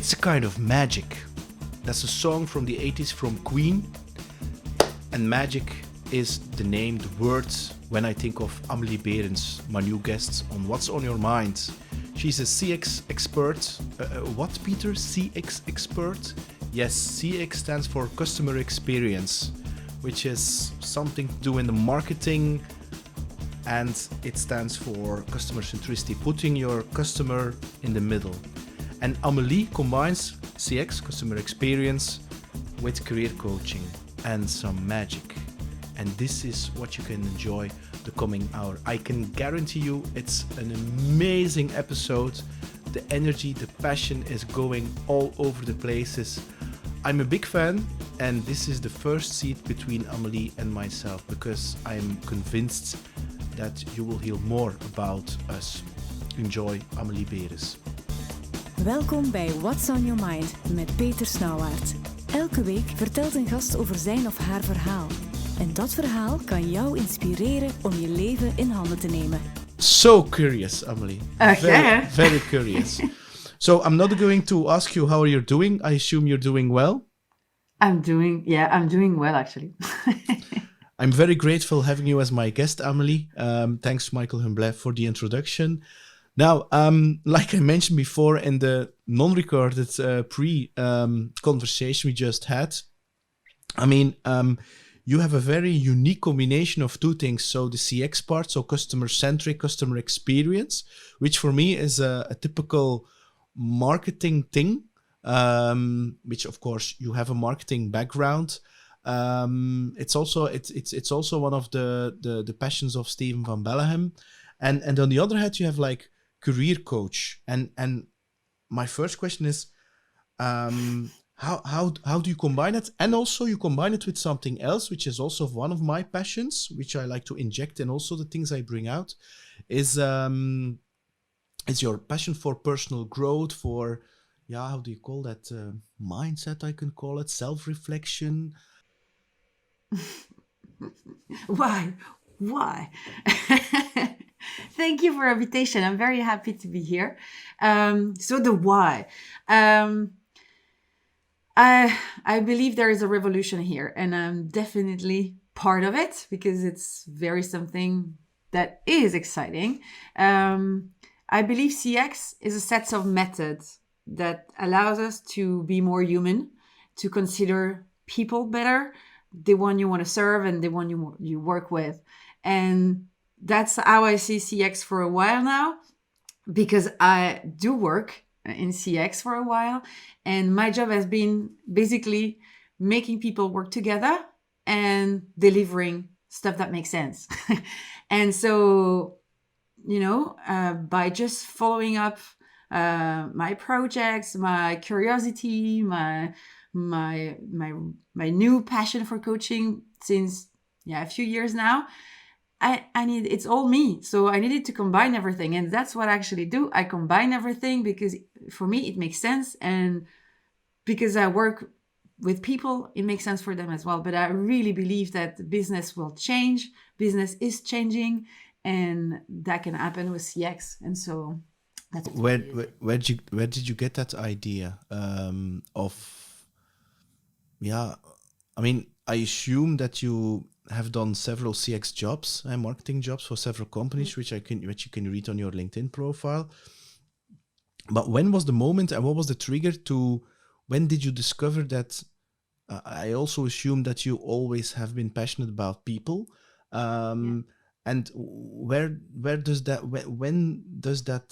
It's a kind of magic. That's a song from the 80s from Queen. And magic is the named words when I think of Amélie Beerens, my new guest on What's on Your Mind. She's a CX expert. What, Peter? CX expert? Yes, CX stands for customer experience, which is something to do in the marketing, and it stands for customer centricity, putting your customer in the middle. And Amélie combines CX, customer experience, with career coaching and some magic. And this is what you can enjoy the coming hour. I can guarantee you it's an amazing episode. The energy, the passion is going all over the places. I'm a big fan, and this is the first seat between Amélie and myself, because I'm convinced that you will hear more about us. Enjoy Amélie Beerens. Welkom bij What's on Your Mind met Peter Snauwaert. Elke week vertelt een gast over zijn of haar verhaal. En dat verhaal kan jou inspireren om je leven in handen te nemen. So curious, Amélie. Very curious. So I'm not going to ask you how you're doing. I assume you're doing well. I'm doing well, actually. I'm very grateful having you as my guest, Amélie. Thanks, Michael Humblet, for the introduction. Now, like I mentioned before in the non-recorded pre-conversation we just had, I mean, you have a very unique combination of two things. So the CX part, so customer-centric, customer experience, which for me is a typical marketing thing, which of course you have a marketing background. It's also one of the passions of Steven van Belleghem, and on the other hand you have like career coach, and my first question is how do you combine it? And also you combine it with something else, which is also one of my passions, which I like to inject, and also the things I bring out is your passion for personal growth, for how do you call that, mindset, I can call it, self-reflection. Why? Thank you for your invitation. I'm very happy to be here. So the why. I believe there is a revolution here, and I'm definitely part of it because it's very something that is exciting. I believe CX is a set of methods that allows us to be more human, to consider people better, the one you want to serve and the one you work with. And that's how I see CX for a while now, because I do work in CX for a while. And my job has been basically making people work together and delivering stuff that makes sense. And so, by just following up my projects, my curiosity, my new passion for coaching since a few years now, it's all me. So I needed to combine everything, and that's what I actually do. I combine everything because for me it makes sense, and because I work with people, it makes sense for them as well. But I really believe that business will change. Business is changing, and that can happen with CX. And so that's where did you get that idea of? Yeah, I mean, I assume that you have done several CX jobs and marketing jobs for several companies, which you can read on your LinkedIn profile. But when was the moment and what was the trigger to? When did you discover that? I also assume that you always have been passionate about people. And where does that? When does that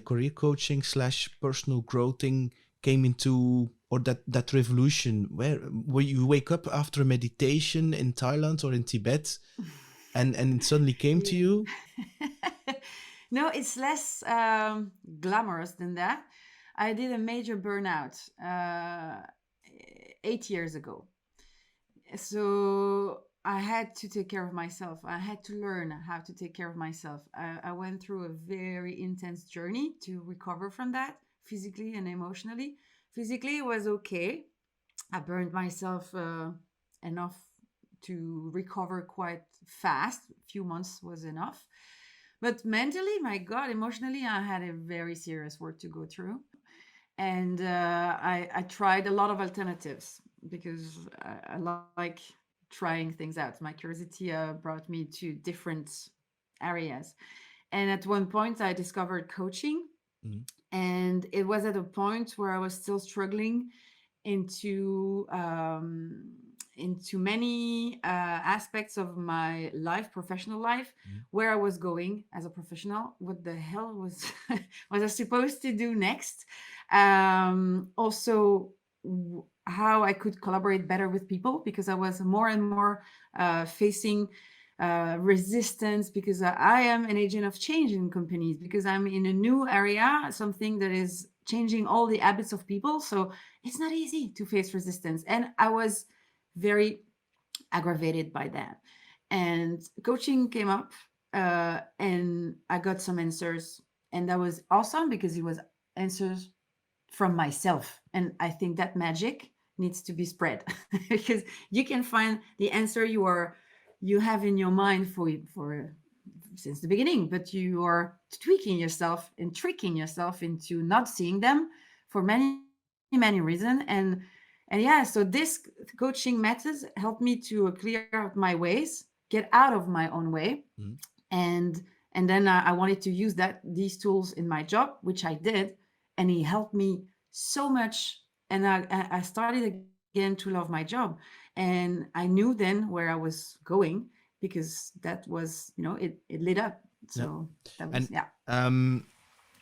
career coaching / personal growing came into? Or that revolution where you wake up after a meditation in Thailand or in Tibet and it suddenly came to you? No, it's less glamorous than that. I did a major burnout 8 years ago. So I had to take care of myself. I had to learn how to take care of myself. I went through a very intense journey to recover from that, physically and emotionally. Physically, it was okay. I burned myself enough to recover quite fast. A few months was enough. But mentally, my God, emotionally, I had a very serious work to go through. And I tried a lot of alternatives because I like trying things out. My curiosity brought me to different areas. And at one point, I discovered coaching. Mhm. And it was at a point where I was still struggling into many aspects of my life, professional life, Mhm. where I was going as a professional. What the hell was was I supposed to do next? Also, how I could collaborate better with people, because I was more and more facing resistance, because I am an agent of change in companies, because I'm in a new area, something that is changing all the habits of people. So it's not easy to face resistance. And I was very aggravated by that. And coaching came up, and I got some answers. And that was awesome because it was answers from myself. And I think that magic needs to be spread because you can find the answer you have in your mind for since the beginning, but you are tweaking yourself and tricking yourself into not seeing them for many reasons. And yeah, so this coaching methods helped me to clear out my ways, get out of my own way. Mhm. and and then I wanted to use these tools in my job, which I did, and it helped me so much. And I started again to love my job, and I knew then where I was going, because that was, it lit up. Yeah. So that was, And yeah.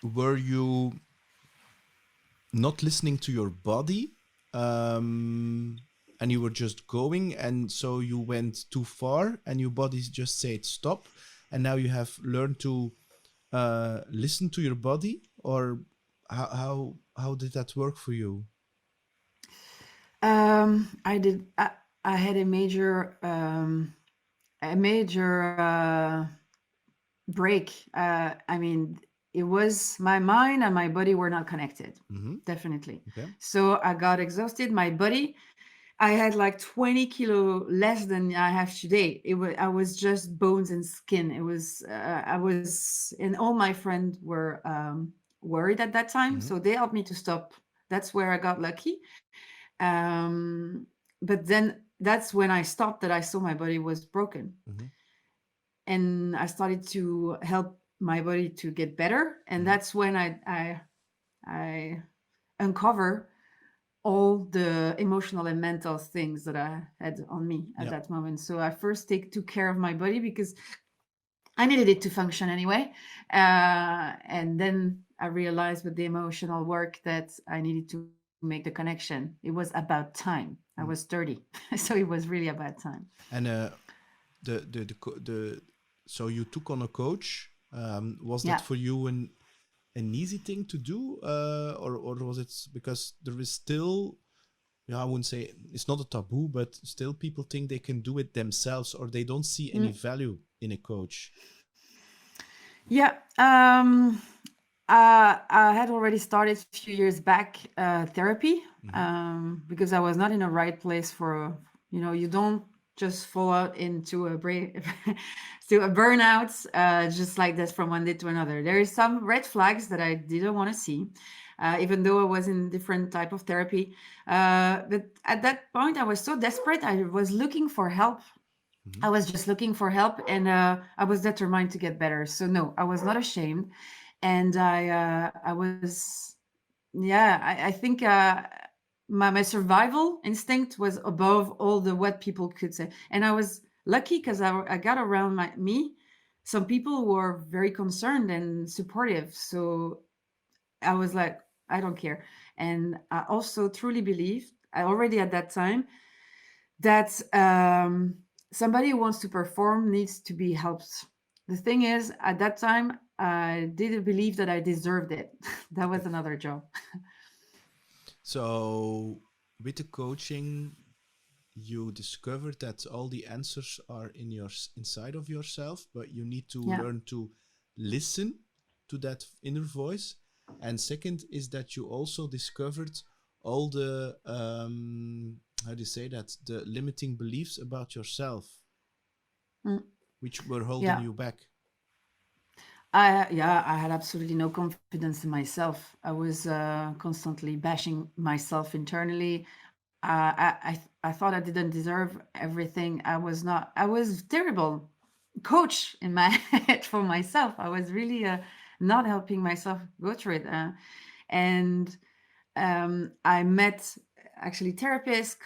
were you not listening to your body, and you were just going, and so you went too far and your body just said stop, and now you have learned to listen to your body? Or how did that work for you? I did. I had a major break. I mean, it was my mind and my body were not connected, Mm-hmm. definitely. Okay. So I got exhausted. My body, I had like 20 kilo less than I have today. I was just bones and skin. And all my friends were worried at that time. Mm-hmm. So they helped me to stop. That's where I got lucky. Um, but then that's when I stopped, that I saw my body was broken. Mm-hmm. And I started to help my body to get better. And Mm-hmm. that's when I uncover all the emotional and mental things that I had on me at Yeah. that moment. So I first took care of my body because I needed it to function anyway. And then I realized with the emotional work that I needed to make the connection. It was about time. I was Mm. 30. So it was really about time. And the so you took on a coach. Was that Yeah. for you an easy thing to do, or was it because there is still, yeah, I wouldn't say it's not a taboo, but still people think they can do it themselves, or they don't see any Mm. value in a coach? Yeah. I had already started a few years back therapy, Mm-hmm. because I was not in the right place for, you don't just fall out into to a burnout just like this from one day to another. There is some red flags that I didn't want to see, even though I was in different type of therapy. But at that point, I was so desperate. I was looking for help. Mm-hmm. I was just looking for help, and I was determined to get better. So no, I was not ashamed, and I was, yeah, I think my survival instinct was above all the what people could say, and I was lucky because I got around me some people who were very concerned and supportive. So I was like, I don't care, and I also truly believed, I already at that time, that somebody who wants to perform needs to be helped. The thing is, at that time, I didn't believe that I deserved it. That Okay. was another job. So with the coaching, you discovered that all the answers are in your inside of yourself, but you need to Yeah. learn to listen to that inner voice. And second is that you also discovered all the how do you say that, the limiting beliefs about yourself Mm. which were holding Yeah. you back. I had absolutely no confidence in myself. I was constantly bashing myself internally. I thought I didn't deserve everything. I was not. I was terrible coach in my head for myself. I was really not helping myself go through it. And I met actually therapists,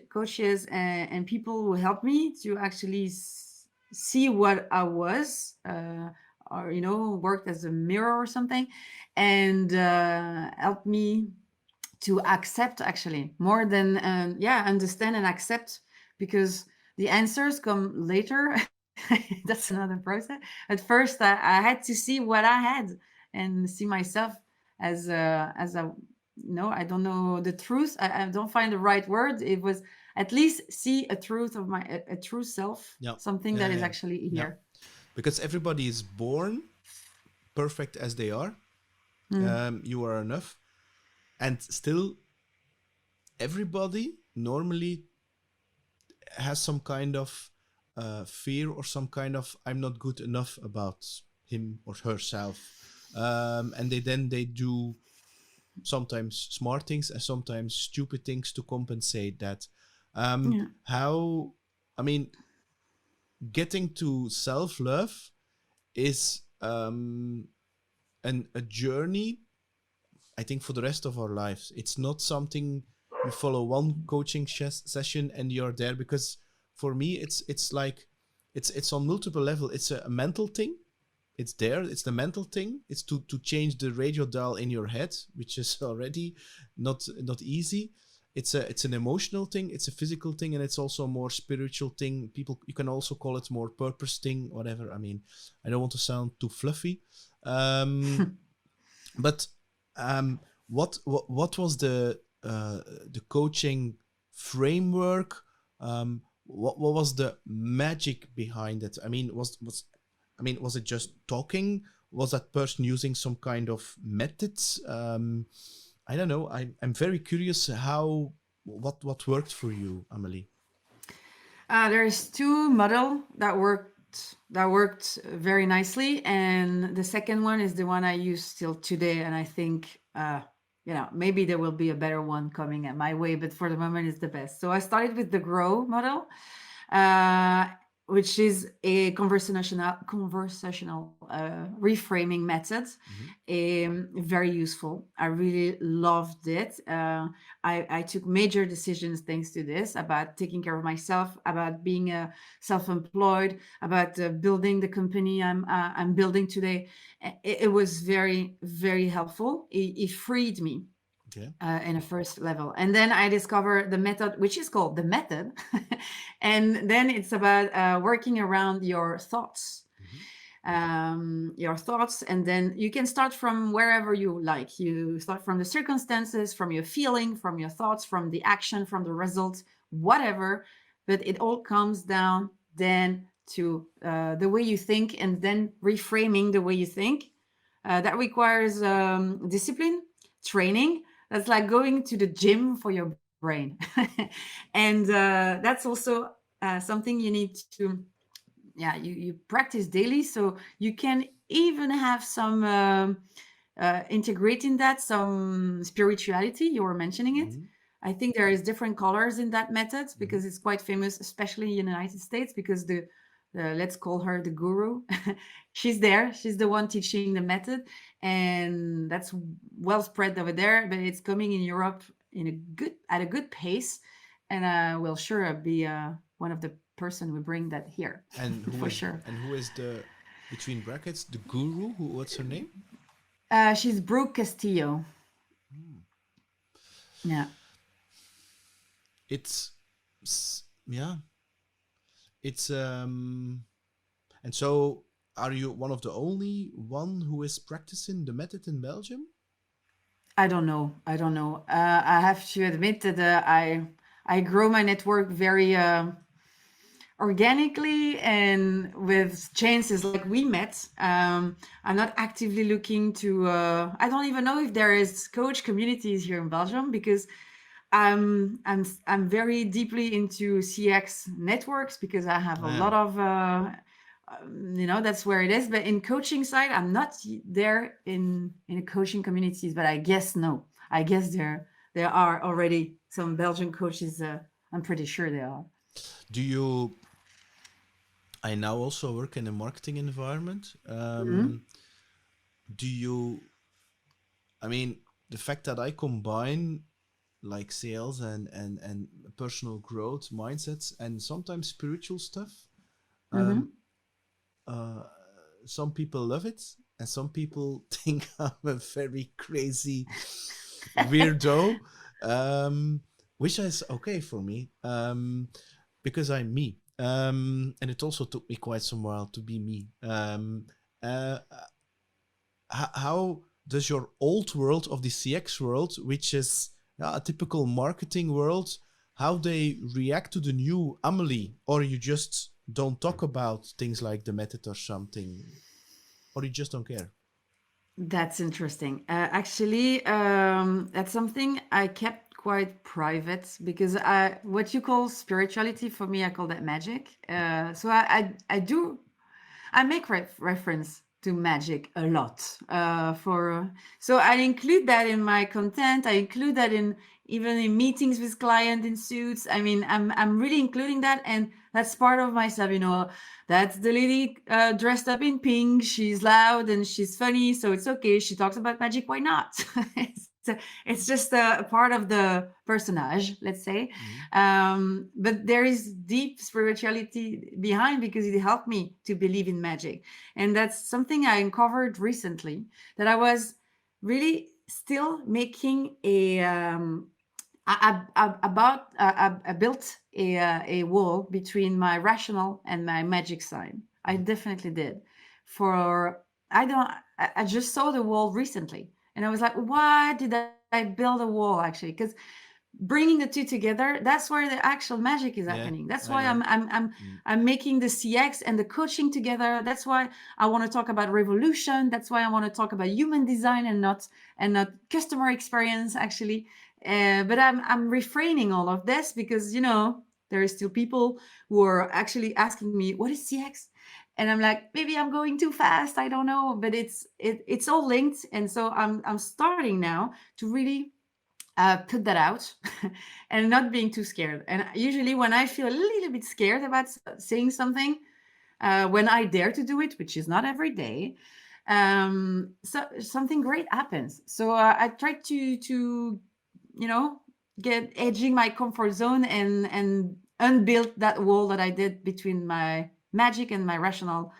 coaches, and people who helped me to actually see what I was, or worked as a mirror or something, and helped me to accept actually more than understand and accept, because the answers come later. That's another process. At first I had to see what I had and see myself as a no, I don't know the truth. I don't find the right word. It was at least see a truth of my a true self, Yeah, something yeah, that is yeah, actually yeah. here. Because everybody is born perfect as they are. You are enough, and still everybody normally has some kind of fear or some kind of I'm not good enough about him or herself, and they do sometimes smart things and sometimes stupid things to compensate that. Yeah. How, I mean, getting to self love is a journey, I think, for the rest of our lives. It's not something you follow one coaching session and you're there. Because for me, it's like it's on multiple level. It's a mental thing. It's there. It's the mental thing. It's to change the radio dial in your head, which is already not easy. It's an emotional thing. It's a physical thing, and it's also a more spiritual thing. People, you can also call it more purpose thing, whatever. I mean, I don't want to sound too fluffy, but what was the coaching framework? What was the magic behind it? I mean, was it just talking? Was that person using some kind of methods? I don't know. I'm very curious how what worked for you, Amélie. There's two model that worked very nicely, and the second one is the one I use still today. And I think maybe there will be a better one coming at my way, but for the moment it's the best. So I started with the grow model, uh, which is a conversational reframing method. Very useful. I really loved it. I took major decisions thanks to this, about taking care of myself, about being self-employed, about building the company I'm building today. It was very, very helpful. It freed me Okay. in a first level. And then I discovered the method, which is called the method. And then it's about working around your thoughts. And then you can start from wherever you like. You start from the circumstances, from your feeling, from your thoughts, from the action, from the result, whatever. But it all comes down then to the way you think, and then reframing the way you think. That requires discipline, training. That's like going to the gym for your brain. And that's also something you need to, you practice daily, so you can even have some integrate in that some spirituality. You were mentioning it. I think there is different colors in that method, because it's quite famous, especially in the United States, because the let's call her the guru. She's there. She's the one teaching the method, and that's well spread over there. But it's coming in Europe at a good pace, and will sure be one of the person we bring that here. And For sure. who is the, between brackets, the guru? What's her name? She's Brooke Castillo. Yeah. It's yeah. It's and so are you one of the only one who is practicing the method in Belgium? I don't know. I have to admit that I grow my network very organically and with chances like we met. I'm not actively looking to. I don't even know if there is coach communities here in Belgium, because I'm very deeply into CX networks, because I have a lot of that's where it is. But in coaching side, I'm not there in a coaching communities, but I guess no. I guess there are already some Belgian coaches. I'm pretty sure there are. Do you? I now also work in a marketing environment. Do you? I mean, the fact that I combine like sales and personal growth mindsets and sometimes spiritual stuff. Um, Mm-hmm. uh, some people love it, and some people think I'm a very crazy weirdo, which is okay for me, because I'm me. And it also took me quite some while to be me. Uh, how does your old world of the CX world, which is a typical marketing world, how they react to the new Amelie, or you just don't talk about things like the method or something, or you just don't care? That's interesting. Actually, that's something I kept quite private because what you call spirituality for me, I call that magic. So I make reference to magic a lot. So I include that in my content. I include that in even in meetings with clients in suits. I mean, I'm really including that, and that's part of myself. That's the lady dressed up in pink. She's loud and she's funny, so it's okay. She talks about magic. Why not? It's just a part of the personage, let's say. Mhm. But there is deep spirituality behind because it helped me to believe in magic. And that's something I uncovered recently, that I was really still making I built a wall between my rational and my magic side. I Mhm. definitely did. For I don't I just saw the wall recently, and I was like, why did I build a wall actually? Because bringing the two together, that's where the actual magic is Yeah, happening. That's I why know. I'm Mm. I'm making the CX and the coaching together. That's why I want to talk about revolution. That's why I want to talk about human design and not customer experience actually. But I'm refraining all of this because there is still people who are actually asking me, what is CX? And I'm like, maybe I'm going too fast, I don't know, but it's all linked. And so I'm starting now to really put that out and not being too scared. And usually, when I feel a little bit scared about saying something, when I dare to do it, which is not every day, so something great happens. So I try to you know get edging my comfort zone and unbuild that wall that I did between my magic and my rational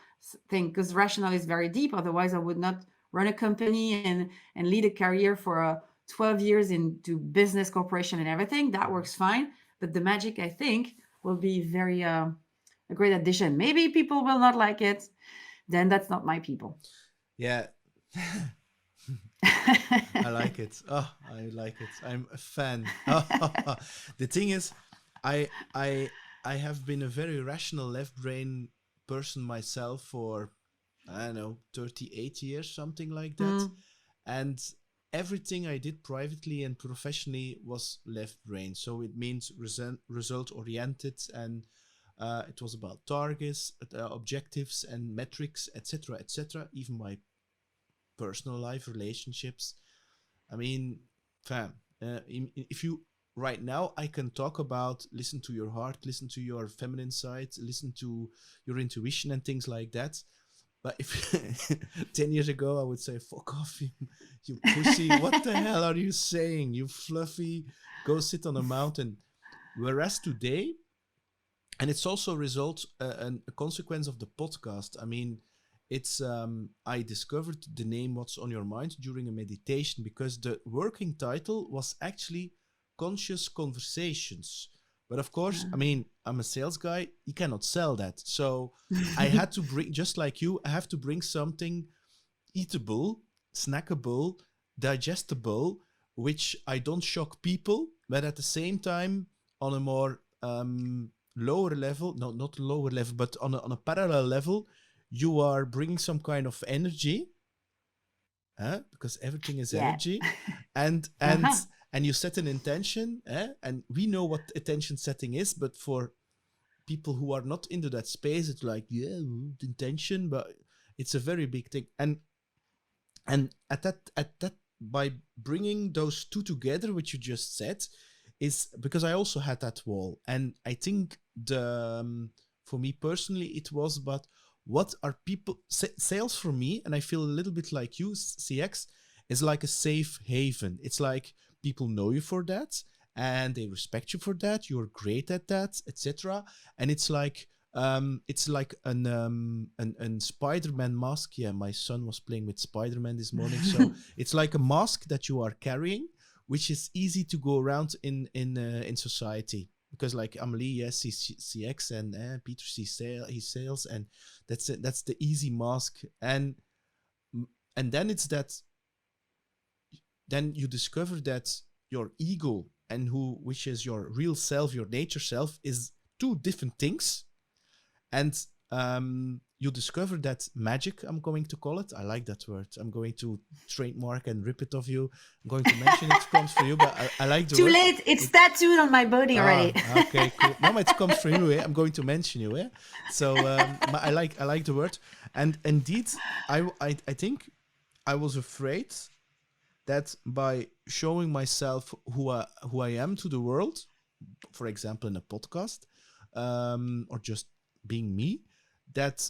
thing, because rational is very deep. Otherwise, I would not run a company and lead a career for 12 years into business corporation and everything. That Mhm. works fine. But the magic, I think, will be very a great addition. Maybe people will not like it. Then that's not my people. Yeah. I like it. Oh, I like it. I'm a fan. The thing is, I I I have been a very rational left brain person myself for, I don't know, 38 years, something like that. Mm, And everything I did privately and professionally was left brain. So it means result oriented, and it was about targets, objectives, and metrics, etc., etc. Even my personal life, relationships. I mean, fam, if you right now, I can talk about listen to your heart, listen to your feminine side, listen to your intuition and things like that. But if 10 years ago, I would say, fuck off, you pussy. What the hell are you saying? You fluffy, go sit on a mountain. Whereas today, and it's also a result, a consequence of the podcast. I mean, it's I discovered the name "What's on Your Mind" during a meditation, because the working title was actually conscious conversations. But of course, I mean, I'm a sales guy, you cannot sell that, so I had to bring, just like you, I have to bring something eatable, snackable, digestible, which I don't shock people, but at the same time, on a more lower level, no, not lower level, but on a parallel level, you are bringing some kind of energy, because everything is yeah. energy, and and Uh-huh. and you set an intention, and we know what attention setting is, but for people who are not into that space, it's like, yeah, intention, but it's a very big thing. And at that by bringing those two together, which you just said, is because I also had that wall. And I think for me personally, it was about what are people, sales for me, and I feel a little bit like you, CX, is like a safe haven. It's like people know you for that, and they respect you for that. You're great at that, etc. And it's like an Spider-Man mask. Yeah, my son was playing with Spider-Man this morning, so it's like a mask that you are carrying, which is easy to go around in society. Because like Amélie, yes, sees CX, and Peter sees sales, and that's it. That's the easy mask, and then it's that. Then you discover that your ego and which is your real self, your nature self, is two different things, and you discover that magic, I'm going to call it. I like that word. I'm going to trademark and rip it off you. I'm going to mention it comes for you, but I like the Too word. late. It's tattooed on my body already. Okay, cool. No, it comes from you. I'm going to mention you. So I like the word, and indeed, I think I was afraid that by showing myself who I am to the world, for example, in a podcast, or just being me, that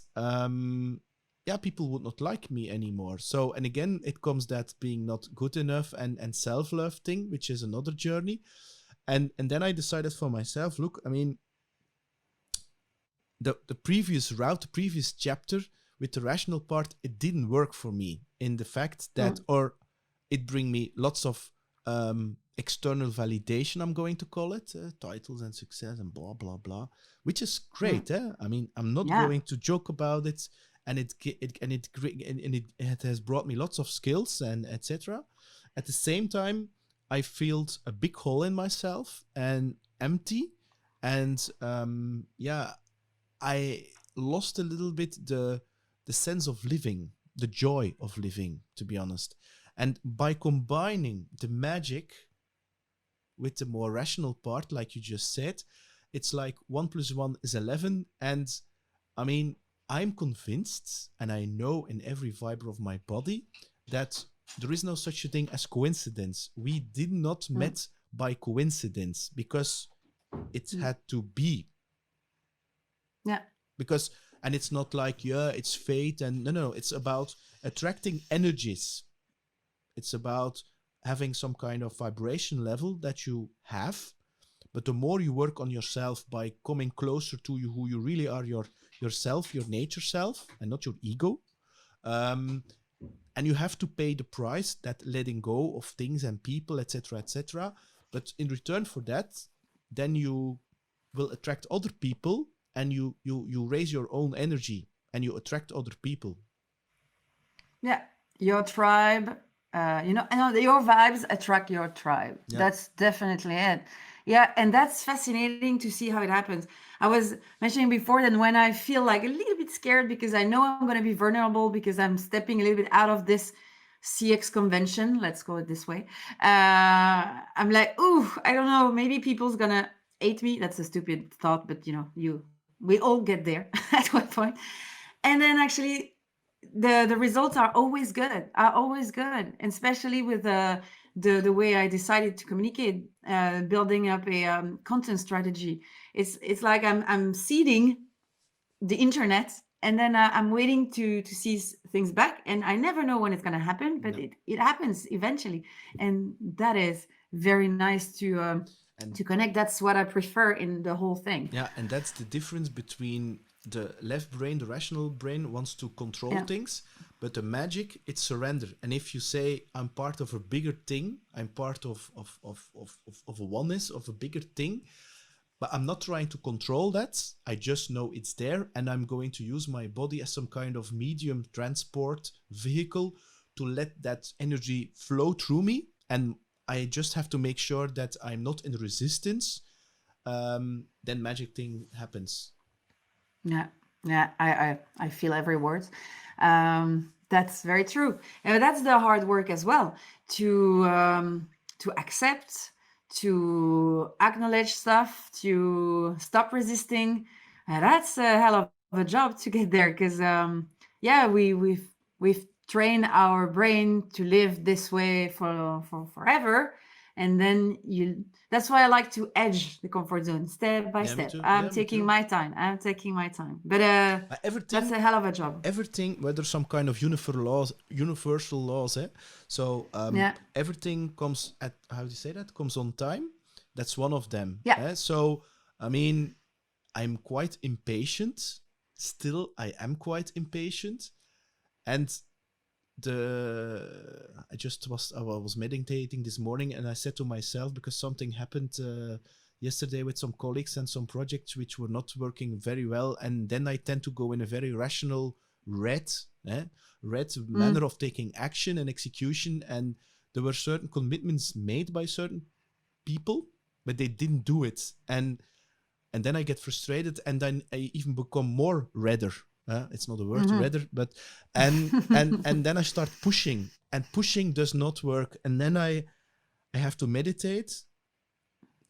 people would not like me anymore. So, and again, it comes that being not good enough and self-love thing, which is another journey. And then I decided for myself, look, I mean, the previous route, the previous chapter with the rational part, it didn't work for me in the fact that, or it bring me lots of external validation, I'm going to call it, titles and success and blah, blah, blah, which is great. I mean, I'm not going to joke about it. And it has brought me lots of skills and etc. At the same time, I felt a big hole in myself and empty. And I lost a little bit the sense of living, the joy of living, to be honest. And by combining the magic with the more rational part, like you just said, it's like 1 + 1 is 11. And I mean, I'm convinced, and I know in every fiber of my body, that there is no such a thing as coincidence. We did not met by coincidence, because it had to be. Yeah. Because, and it's not like, it's fate, and no, it's about attracting energies. It's about having some kind of vibration level that you have. But the more you work on yourself by coming closer to you, who you really are, yourself, your nature self, and not your ego. And you have to pay the price, that letting go of things and people, etc., etc. But in return for that, then you will attract other people, and you raise your own energy, and you attract other people. Yeah, your tribe. Your vibes attract your tribe. Yeah. That's definitely it. Yeah, and that's fascinating to see how it happens. I was mentioning before that when I feel like a little bit scared because I know I'm going to be vulnerable because I'm stepping a little bit out of this CX convention, let's call it this way. I'm like, ooh, I don't know, maybe people's going to hate me. That's a stupid thought, but we all get there at one point. And then actually, the results are always good, and especially with the way I decided to communicate, building up a content strategy. It's like I'm seeding the internet, and then I'm waiting to see things back, and I never know when it's going to happen, but it happens eventually, and that is very nice to connect. That's what I prefer in the whole thing. Yeah, and that's the difference between the left brain, the rational brain, wants to control things, but the magic, it's surrender. And if you say, I'm part of a bigger thing, I'm part of a oneness, of a bigger thing, but I'm not trying to control that, I just know it's there, and I'm going to use my body as some kind of medium transport vehicle to let that energy flow through me, and I just have to make sure that I'm not in resistance, then magic thing happens. Yeah, I feel every word. That's very true. And that's the hard work as well, to accept, to acknowledge stuff, to stop resisting, That's a hell of a job to get there because yeah, we've trained our brain to live this way for forever, and then you. That's why I like to edge the comfort zone step by Yeah, me step. too. I'm Yeah, me taking too. my time. I'm taking my time. But that's Everything, a hell of a job. everything, whether some kind of universal laws, eh? So Yeah, everything comes at, how do you say that? Comes on time. That's one of them. yeah. Eh? So I mean, I'm quite impatient. Still, I am quite impatient, and I was meditating this morning, and I said to myself, because something happened yesterday with some colleagues and some projects which were not working very well, and then I tend to go in a very rational red red manner Mm, of taking action and execution, and there were certain commitments made by certain people, but they didn't do it, and then I get frustrated, and then I even become more redder. It's not a word, mm-hmm. redder, but and then I start pushing, and pushing does not work, and then I have to meditate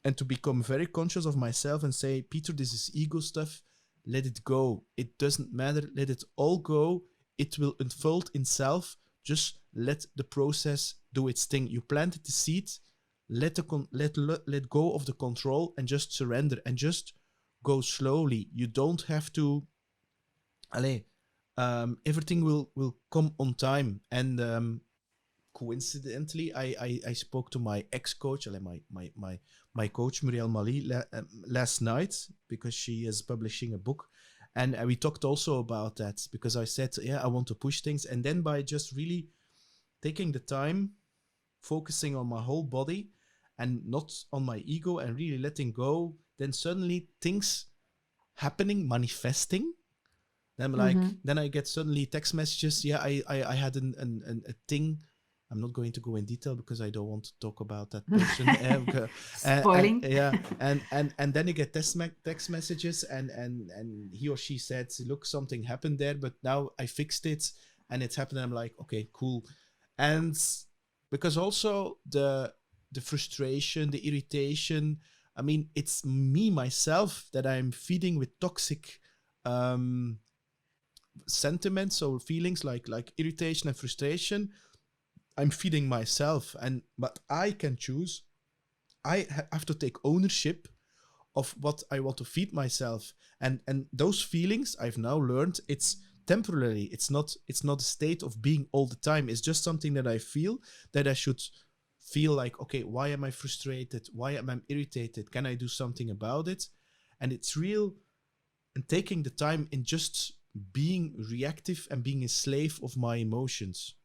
and to become very conscious of myself and say, Peter, this is ego stuff. Let it go. It doesn't matter. Let it all go. It will unfold in self. Just let the process do its thing. You planted the seed. Let go of the control and just surrender and just go slowly. You don't have to. Allez, everything will come on time. And coincidentally, I spoke to my ex-coach, my coach Muriel Mali last night, because she is publishing a book, and we talked also about that, because I said, yeah, I want to push things, and then by just really taking the time, focusing on my whole body and not on my ego, and really letting go, then suddenly things happening, manifesting. Mm-hmm. Then I get suddenly text messages. Yeah, I had a thing. I'm not going to go in detail because I don't want to talk about that person. Spoiling. Yeah, and then you get text messages, and he or she said, look, something happened there, but now I fixed it, and it's happened. And I'm like, okay, cool. And because also the frustration, the irritation. I mean, it's me myself that I'm feeding with toxic um sentiments or feelings like irritation and frustration. I'm feeding myself, and but I can choose. Have to take ownership of what I want to feed myself, and those feelings I've now learned, it's temporary. It's not a state of being all the time. It's just something that I feel, that I should feel like, okay, why am I frustrated? Why am I irritated? Can I do something about it? And it's real, and taking the time in just being reactive and being a slave of my emotions.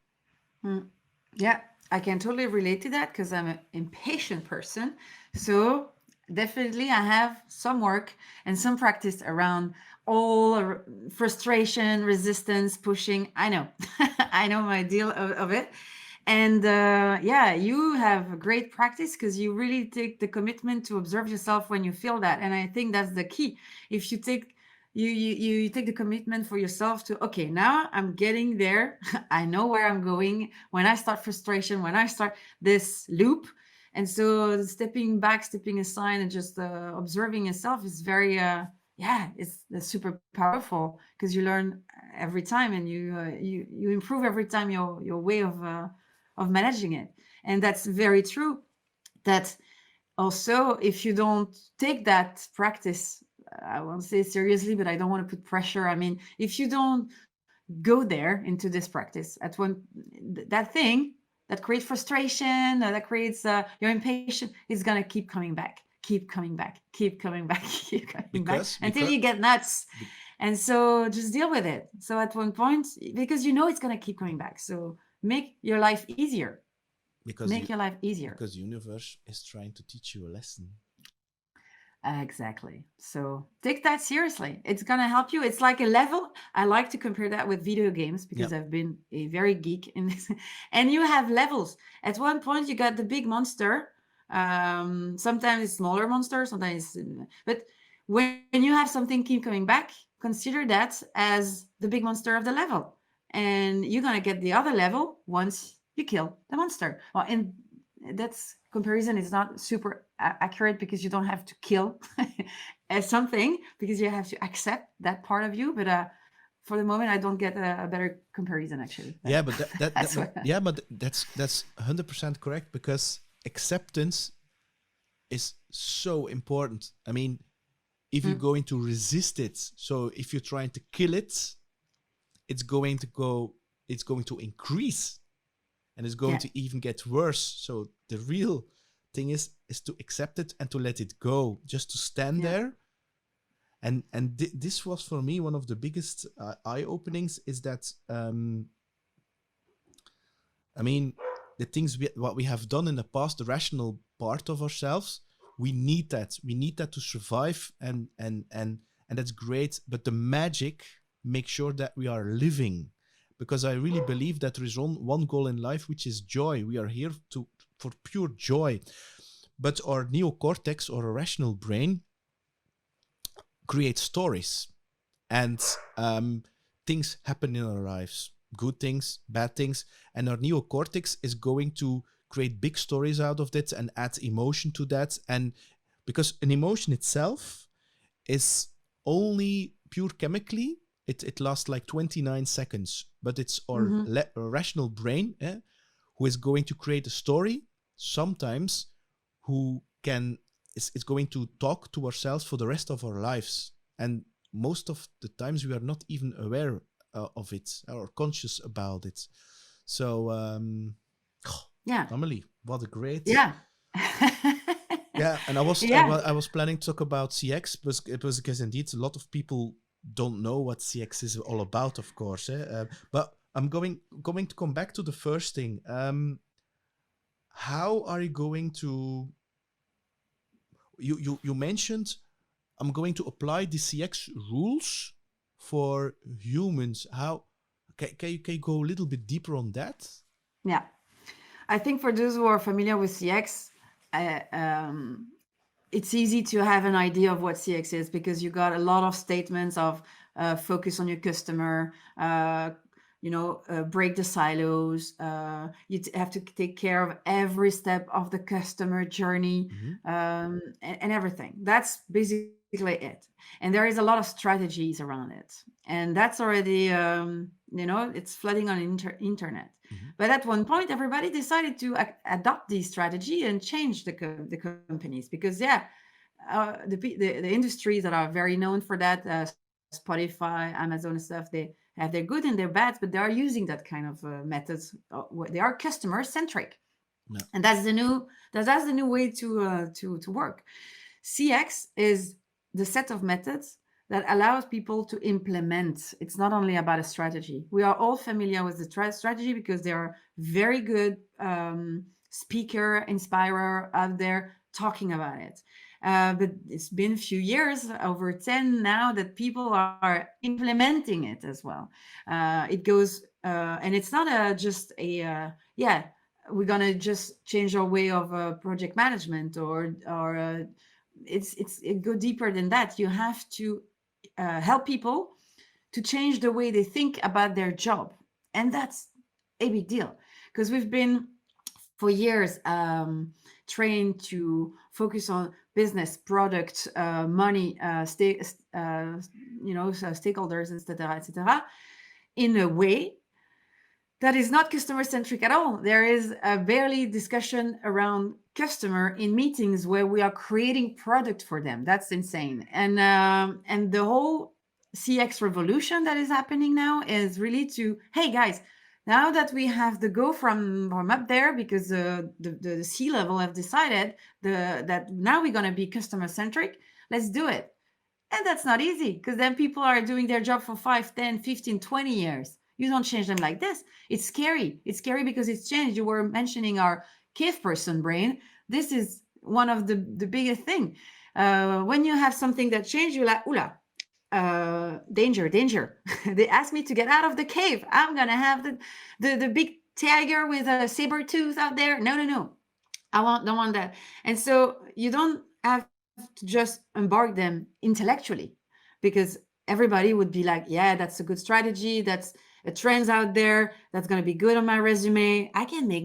Mm. Yeah, I can totally relate to that because I'm an impatient person. So definitely I have some work and some practice around all frustration, resistance, pushing. I know. I know my deal of it. And yeah, you have a great practice because you really take the commitment to observe yourself when you feel that. And I think that's the key. If you take you take the commitment for yourself to, okay, now I'm getting there. I know where I'm going when I start frustration, when I start this loop. And so stepping back, stepping aside, and just observing yourself is very yeah, it's super powerful because you learn every time, and you improve every time your way of managing it. And that's very true, that also if you don't take that practice, I won't say seriously, but I don't want to put pressure. I mean, if you don't go there into this practice at one, that thing that creates frustration, that creates your impatience, is going to keep coming back, keep coming back, keep coming back, keep coming back because until because you get nuts. And so just deal with it. So at one point, because you know it's going to keep coming back, so make your life easier. because Make you your life easier. because universe is trying to teach you a lesson. Exactly. So take that seriously. It's going to help you. It's like a level. I like to compare that with video games Yeah, because I've been a very geek in this. And you have levels. At one point, you got the big monster. Sometimes it's smaller monster, sometimes, but when you have something keep coming back, consider that as the big monster of the level. And you're going to get the other level once you kill the monster. Well, in that's comparison is not super accurate because you don't have to kill as something, because you have to accept that part of you. But for the moment, I don't get a better comparison, actually. Yeah, but That's what. that's 100% correct, because acceptance is so important. I mean, if you're going to resist it, so if you're trying to kill it, it's going to increase, and it's going to even get worse. So the real thing is to accept it and to let it go, just to stand there. And this was for me one of the biggest eye openings, is that I mean, the things what we have done in the past, the rational part of ourselves, we need that to survive, and that's great. But the magic, make sure that we are living, because I really believe that there is one goal in life, which is joy. We are here for pure joy. But our neocortex, or a rational brain, creates stories, and things happen in our lives, good things, bad things, and our neocortex is going to create big stories out of that and add emotion to that. And because an emotion itself is only pure chemically, it lasts like 29 seconds, but it's our rational brain who is going to create a story sometimes, who is going to talk to ourselves for the rest of our lives. And most of the times we are not even aware of it or conscious about it. So Amélie, what a great yeah. And I was planning to talk about CX, but it was because indeed a lot of people don't know what CX is all about, of course. But I'm going to come back to the first thing. How are you going to? You mentioned, I'm going to apply the CX rules for humans. How can you go a little bit deeper on that? Yeah, I think for those who are familiar with CX, it's easy to have an idea of what CX is, because you got a lot of statements of focus on your customer, break the silos. You have to take care of every step of the customer journey, and everything. That's basically it. And there is a lot of strategies around it. And that's already, it's flooding on internet. But at one point, everybody decided to adopt this strategy and change the companies, because the industries that are very known for that, Spotify, Amazon and stuff, they have their good and their bad, but they are using that kind of methods. They are customer centric, and that's the new way to work. CX is the set of methods that allows people to implement. It's not only about a strategy. We are all familiar with the strategy because there are very good speaker, inspirer out there talking about it. But it's been a few years, over 10 now, that people are implementing it as well. It goes, and it's not just we're gonna just change our way of project management, or it go deeper than that. You have to help people to change the way they think about their job, and that's a big deal, because we've been for years trained to focus on business, product, money, stakeholders, etc., in a way that is not customer centric at all. There is barely discussion around customer in meetings where we are creating product for them. That's insane. And the whole CX revolution that is happening now is really to, hey guys, now that we have the go from up there, because the C-level have decided that now we're going to be customer centric, let's do it. And that's not easy, because then people are doing their job for 5, 10, 15, 20 years. You don't change them like this. It's scary. It's scary because it's changed. You were mentioning our cave person brain. This is one of the biggest thing. When you have something that changed, you're like, danger. They asked me to get out of the cave. I'm going to have the big tiger with a saber tooth out there. No. Don't want that. And so you don't have to just embark them intellectually, because everybody would be like, yeah, that's a good strategy. That's a trends out there. That's going to be good on my resume. I can make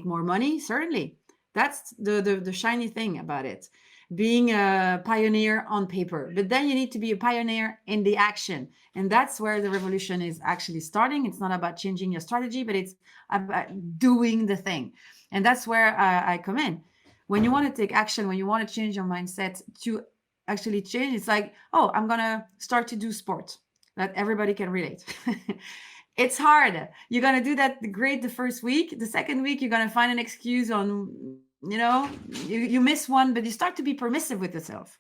more money. Certainly. That's the shiny thing about it. being a pioneer on paper, but then you need to be a pioneer in the action. And that's where the revolution is actually starting. It's not about changing your strategy, but it's about doing the thing. And that's where I come in. When you want to take action, when you want to change your mindset to actually change, it's like, oh, I'm going to start to do sport that everybody can relate. It's hard. You're going to do that great the first week. The second week, you're going to find an excuse on, you miss one, but you start to be permissive with yourself.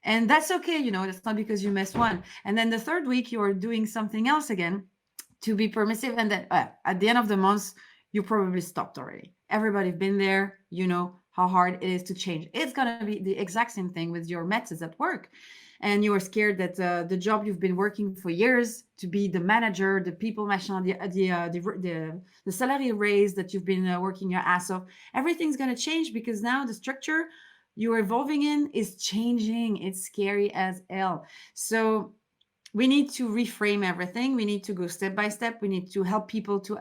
And that's okay. That's not because you missed one. And then the third week, you're doing something else again to be permissive. And then at the end of the month, you probably stopped already. Everybody's been there. How hard it is to change. It's going to be the exact same thing with your methods at work. And you are scared that the job you've been working for years to be the manager, the people machin, the salary raise that you've been working your ass off, everything's going to change because now the structure you're evolving in is changing. It's scary as hell. So we need to reframe everything. We need to go step by step. We need to help people to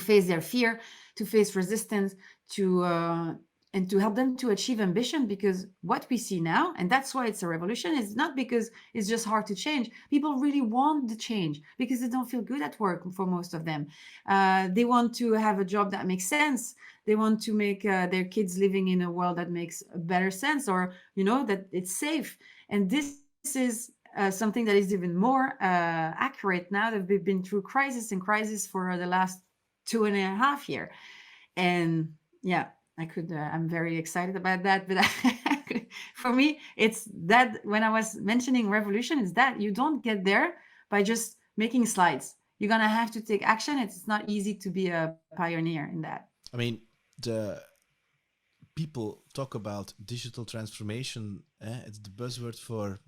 face their fear, to face resistance, and to help them to achieve ambition, because what we see now, and that's why it's a revolution, is not because it's just hard to change. People really want the change because they don't feel good at work for most of them. They want to have a job that makes sense. They want to make their kids living in a world that makes better sense, or, that it's safe. And this is something that is even more accurate now that we've been through crisis and crisis for the last 2.5 years. And yeah, I'm very excited about that. But for me, it's that when I was mentioning revolution, it's that you don't get there by just making slides. You're going to have to take action. It's not easy to be a pioneer in that. I mean, the people talk about digital transformation. It's the buzzword for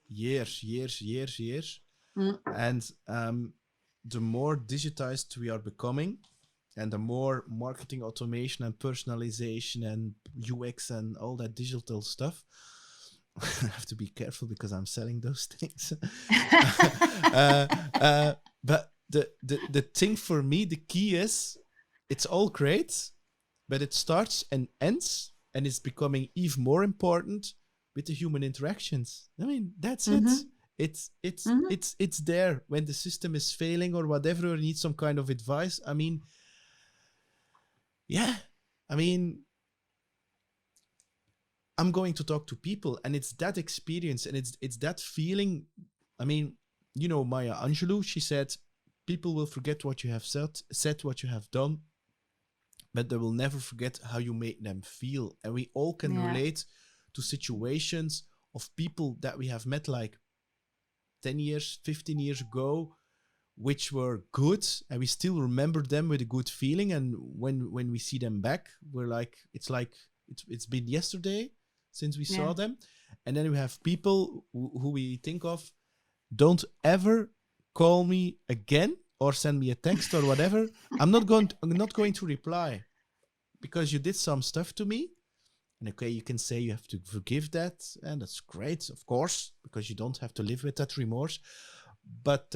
years. And the more digitized we are becoming, and the more marketing automation and personalization and UX and all that digital stuff, I have to be careful because I'm selling those things. But the thing for me, the key is, it's all great, but it starts and ends, and it's becoming even more important with the human interactions. I mean, that's it. It's there when the system is failing or whatever, or needs some kind of advice. I mean, yeah, I mean, I'm going to talk to people, and it's that experience, and it's that feeling. I mean, Maya Angelou, she said, people will forget what you have said what you have done, but they will never forget how you made them feel. And we all can relate to situations of people that we have met like 10 years, 15 years ago, which were good, and we still remember them with a good feeling. And when we see them back, we're like it's been yesterday since we saw them. And then we have people who we think of, don't ever call me again or send me a text or whatever. I'm not going to reply because you did some stuff to me. And okay, you can say you have to forgive that, and that's great, of course, because you don't have to live with that remorse. But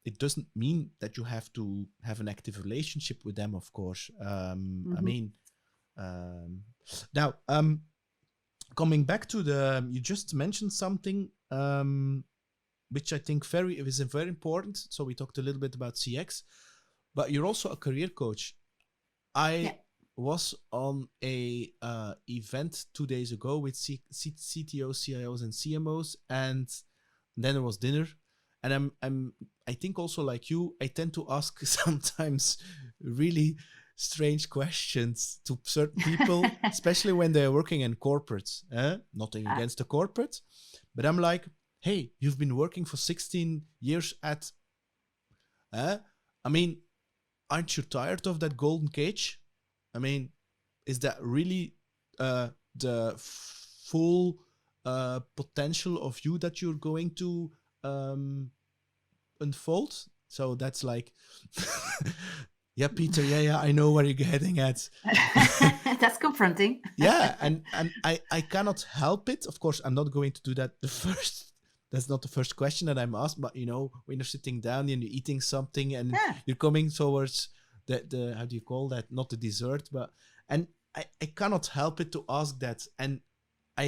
it doesn't mean that you have to have an active relationship with them, of course. I mean, now, coming back to you just mentioned something which I think is very important. So we talked a little bit about CX, but you're also a career coach. I was on a event 2 days ago with CTOs, CIOs, and CMOs, and then there was dinner. And I think also like you, I tend to ask sometimes really strange questions to certain people, especially when they're working in corporates. Nothing against the corporate, but I'm like, hey, you've been working for 16 years at, I mean, aren't you tired of that golden cage? I mean, is that really the full potential of you that you're going to unfold? So that's like, yeah, Peter, yeah, I know where you're heading at. That's confronting. Yeah, and I cannot help it. Of course, I'm not going to do that that's not the first question that I'm asked, but when you're sitting down and you're eating something and you're coming towards the how do you call that? Not the dessert, but, and I cannot help it to ask that. And I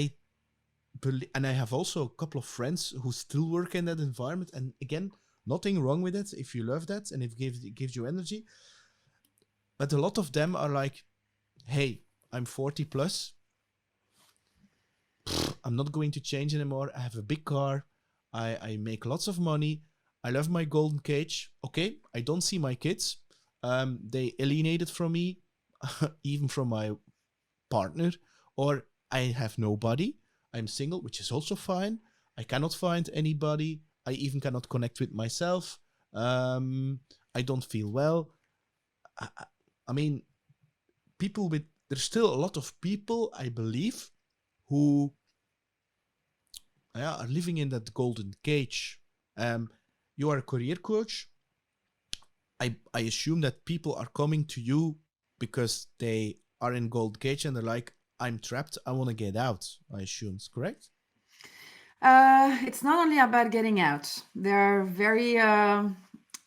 and I have also a couple of friends who still work in that environment. And again, nothing wrong with it if you love that and if it gives you energy. But a lot of them are like, hey, I'm 40 plus. I'm not going to change anymore. I have a big car. I make lots of money. I love my golden cage. Okay, I don't see my kids. They alienated from me, even from my partner, or I have nobody. I'm single, which is also fine. I cannot find anybody. I even cannot connect with myself. I don't feel well. I mean, there's still a lot of people, I believe, who are living in that golden cage. You are a career coach. I assume that people are coming to you because they are in gold cage and they're like, I'm trapped, I want to get out. I assume it's correct. It's not only about getting out. There are very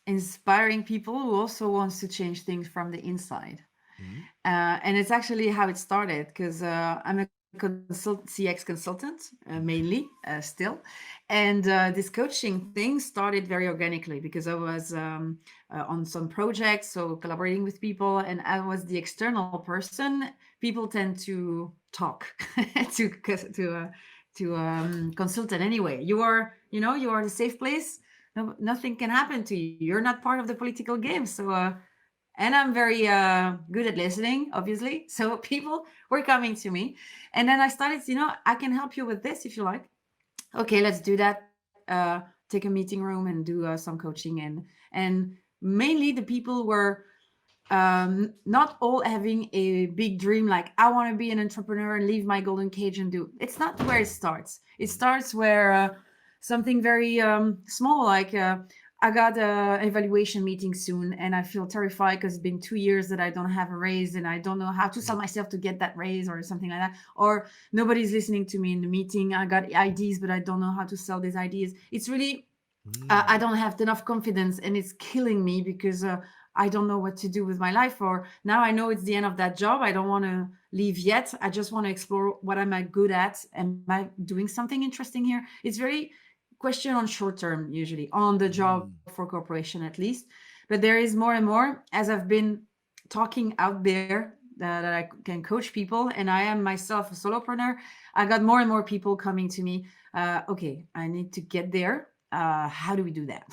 inspiring people who also wants to change things from the inside. And it's actually how it started, because I'm a CX consultant mainly still, and this coaching thing started very organically because I was on some projects, so collaborating with people, and I was the external person. People tend to talk to consultant anyway. You are the safe place. No, nothing can happen to you. You're not part of the political game, so. And I'm very good at listening, obviously. So people were coming to me. And then I started, I can help you with this if you like. Okay, let's do that. Take a meeting room and do some coaching. And mainly the people were not all having a big dream like, I want to be an entrepreneur and leave my golden cage and do. It's not where it starts. It starts where something very small, like I got an evaluation meeting soon and I feel terrified because it's been 2 years that I don't have a raise and I don't know how to sell myself to get that raise or something like that. Or nobody's listening to me in the meeting. I got ideas, but I don't know how to sell these ideas. It's really, I don't have enough confidence and it's killing me because I don't know what to do with my life. Or now I know it's the end of that job. I don't want to leave yet. I just want to explore what am I good at. Am I doing something interesting here? It's very question on short term, usually on the job for corporation at least. But there is more and more as I've been talking out there that I can coach people, and I am myself a solopreneur. I got more and more people coming to me. Okay, I need to get there. How do we do that?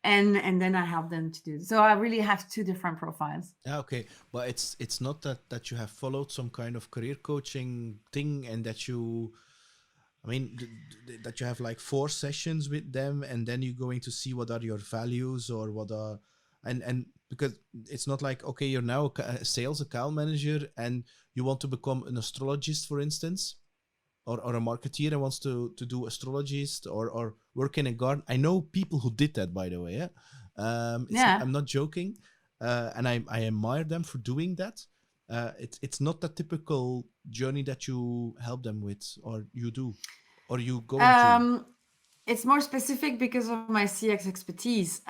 and then I help them to do it. So I really have two different profiles. Yeah, okay, but it's not that you have followed some kind of career coaching thing and that you. I mean, that you have like 4 sessions with them and then you're going to see what are your values or what are, and because it's not like, okay, you're now a sales account manager and you want to become an astrologist, for instance, or a marketeer and wants to do astrologist or work in a garden. I know people who did that, by the way. Yeah. I'm not joking. And I admire them for doing that. It's not the typical journey that you help them with, or you do, or you go into. It's more specific because of my CX expertise.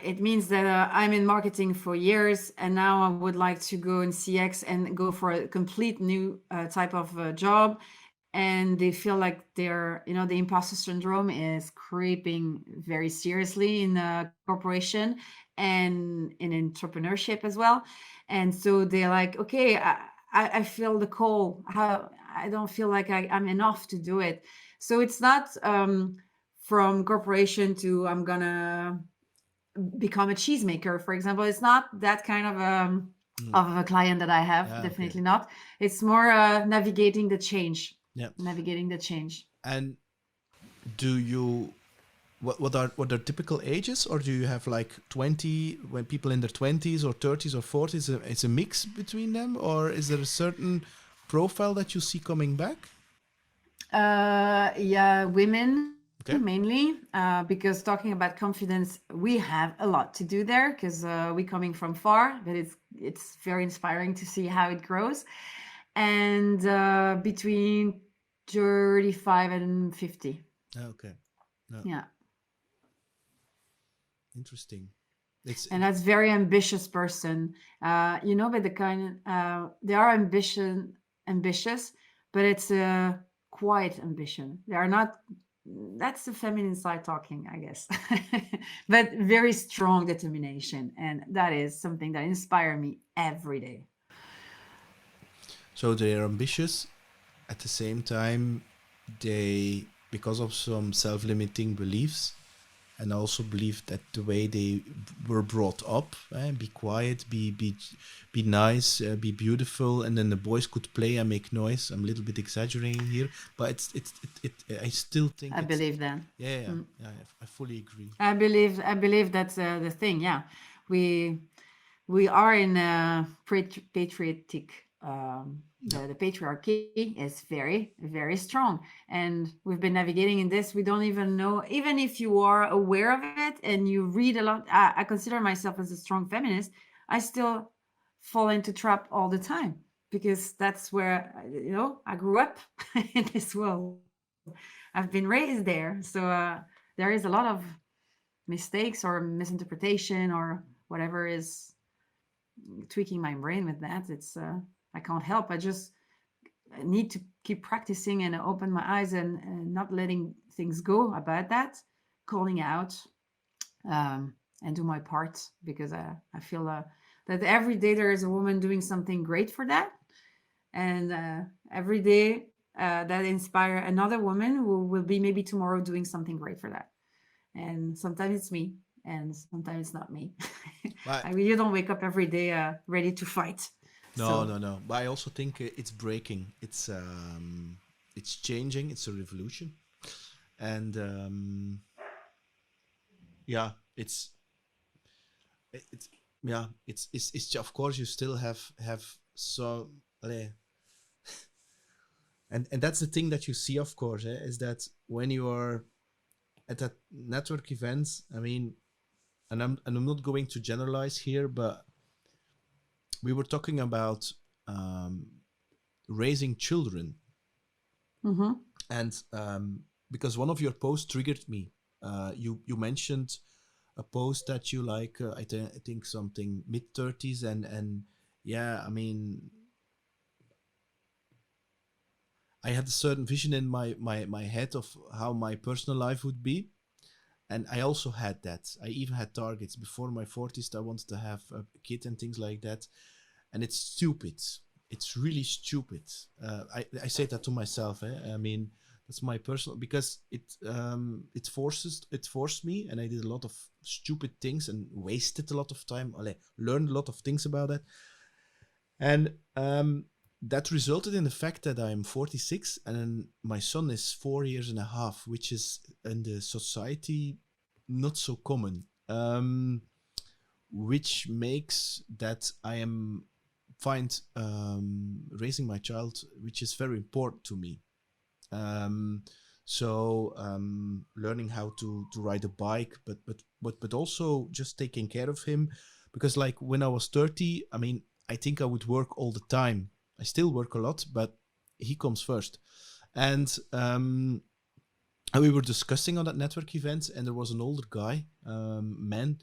It means that I'm in marketing for years, and now I would like to go in CX and go for a complete new type of job. And they feel like they're, the imposter syndrome is creeping very seriously in a corporation and in entrepreneurship as well. And so they're like, okay, I feel the call. How I don't feel like I'm enough to do it. So it's not from corporation to I'm gonna become a cheesemaker, for example. It's not that kind of a client that I have. Yeah, definitely not. It's more navigating the change. Yeah, navigating the change. And do you? What are typical ages, or do you have like 20 when people in their 20s or 30s or 40s? It's a mix between them, or is there a certain profile that you see coming back? Yeah, women mainly, because talking about confidence, we have a lot to do there because we're coming from far, but it's very inspiring to see how it grows. And between 35 and 50. Okay. No. Yeah. Interesting. And that's very ambitious person. But the kind they are ambitious, but it's quiet ambition. They are not, that's the feminine side talking, I guess, but very strong determination. And that is something that inspires me every day. So they are ambitious. At the same time, they, because of some self-limiting beliefs, and I also believe that the way they were brought up, be quiet, be nice, be beautiful, and then the boys could play and make noise. I'm a little bit exaggerating here, but it I still think I believe that. Yeah, I fully agree. I believe that's the thing. Yeah, we are in a patriotic. The patriarchy is very, very strong, and we've been navigating in this. We don't even know, even if you are aware of it and you read a lot. I consider myself as a strong feminist. I still fall into trap all the time because that's where I grew up in this world. I've been raised there, so there is a lot of mistakes or misinterpretation or whatever is tweaking my brain with that. It's I can't help. I just need to keep practicing and open my eyes and not letting things go about that, calling out, and do my part, because I feel that every day there is a woman doing something great for that, and every day that inspire another woman who will be maybe tomorrow doing something great for that. And sometimes it's me, and sometimes it's not me. I mean, you don't wake up every day ready to fight. No. But I also think it's breaking. It's changing. It's a revolution, and it's of course you still have so. And that's the thing that you see, of course, is that when you are at that network events, I mean, and I'm not going to generalize here, but we were talking about raising children, and because one of your posts triggered me. You mentioned a post that you like. I think something mid-30s, and yeah, I mean, I had a certain vision in my head of how my personal life would be. And I also had that. I even had targets. Before my 40s, I wanted to have a kid and things like that. And it's stupid. It's really stupid. I say that to myself. I mean, that's my personal, because it forced me, and I did a lot of stupid things and wasted a lot of time. I learned a lot of things about it. And that resulted in the fact that I'm 46 and my son is 4 years and a half, which is in the society not so common, which makes that I find raising my child, which is very important to me. So learning how to ride a bike, but also just taking care of him, because like when I was 30, I mean, I think I would work all the time. I still work a lot, but he comes first. And we were discussing on that network event, and there was an older guy, man.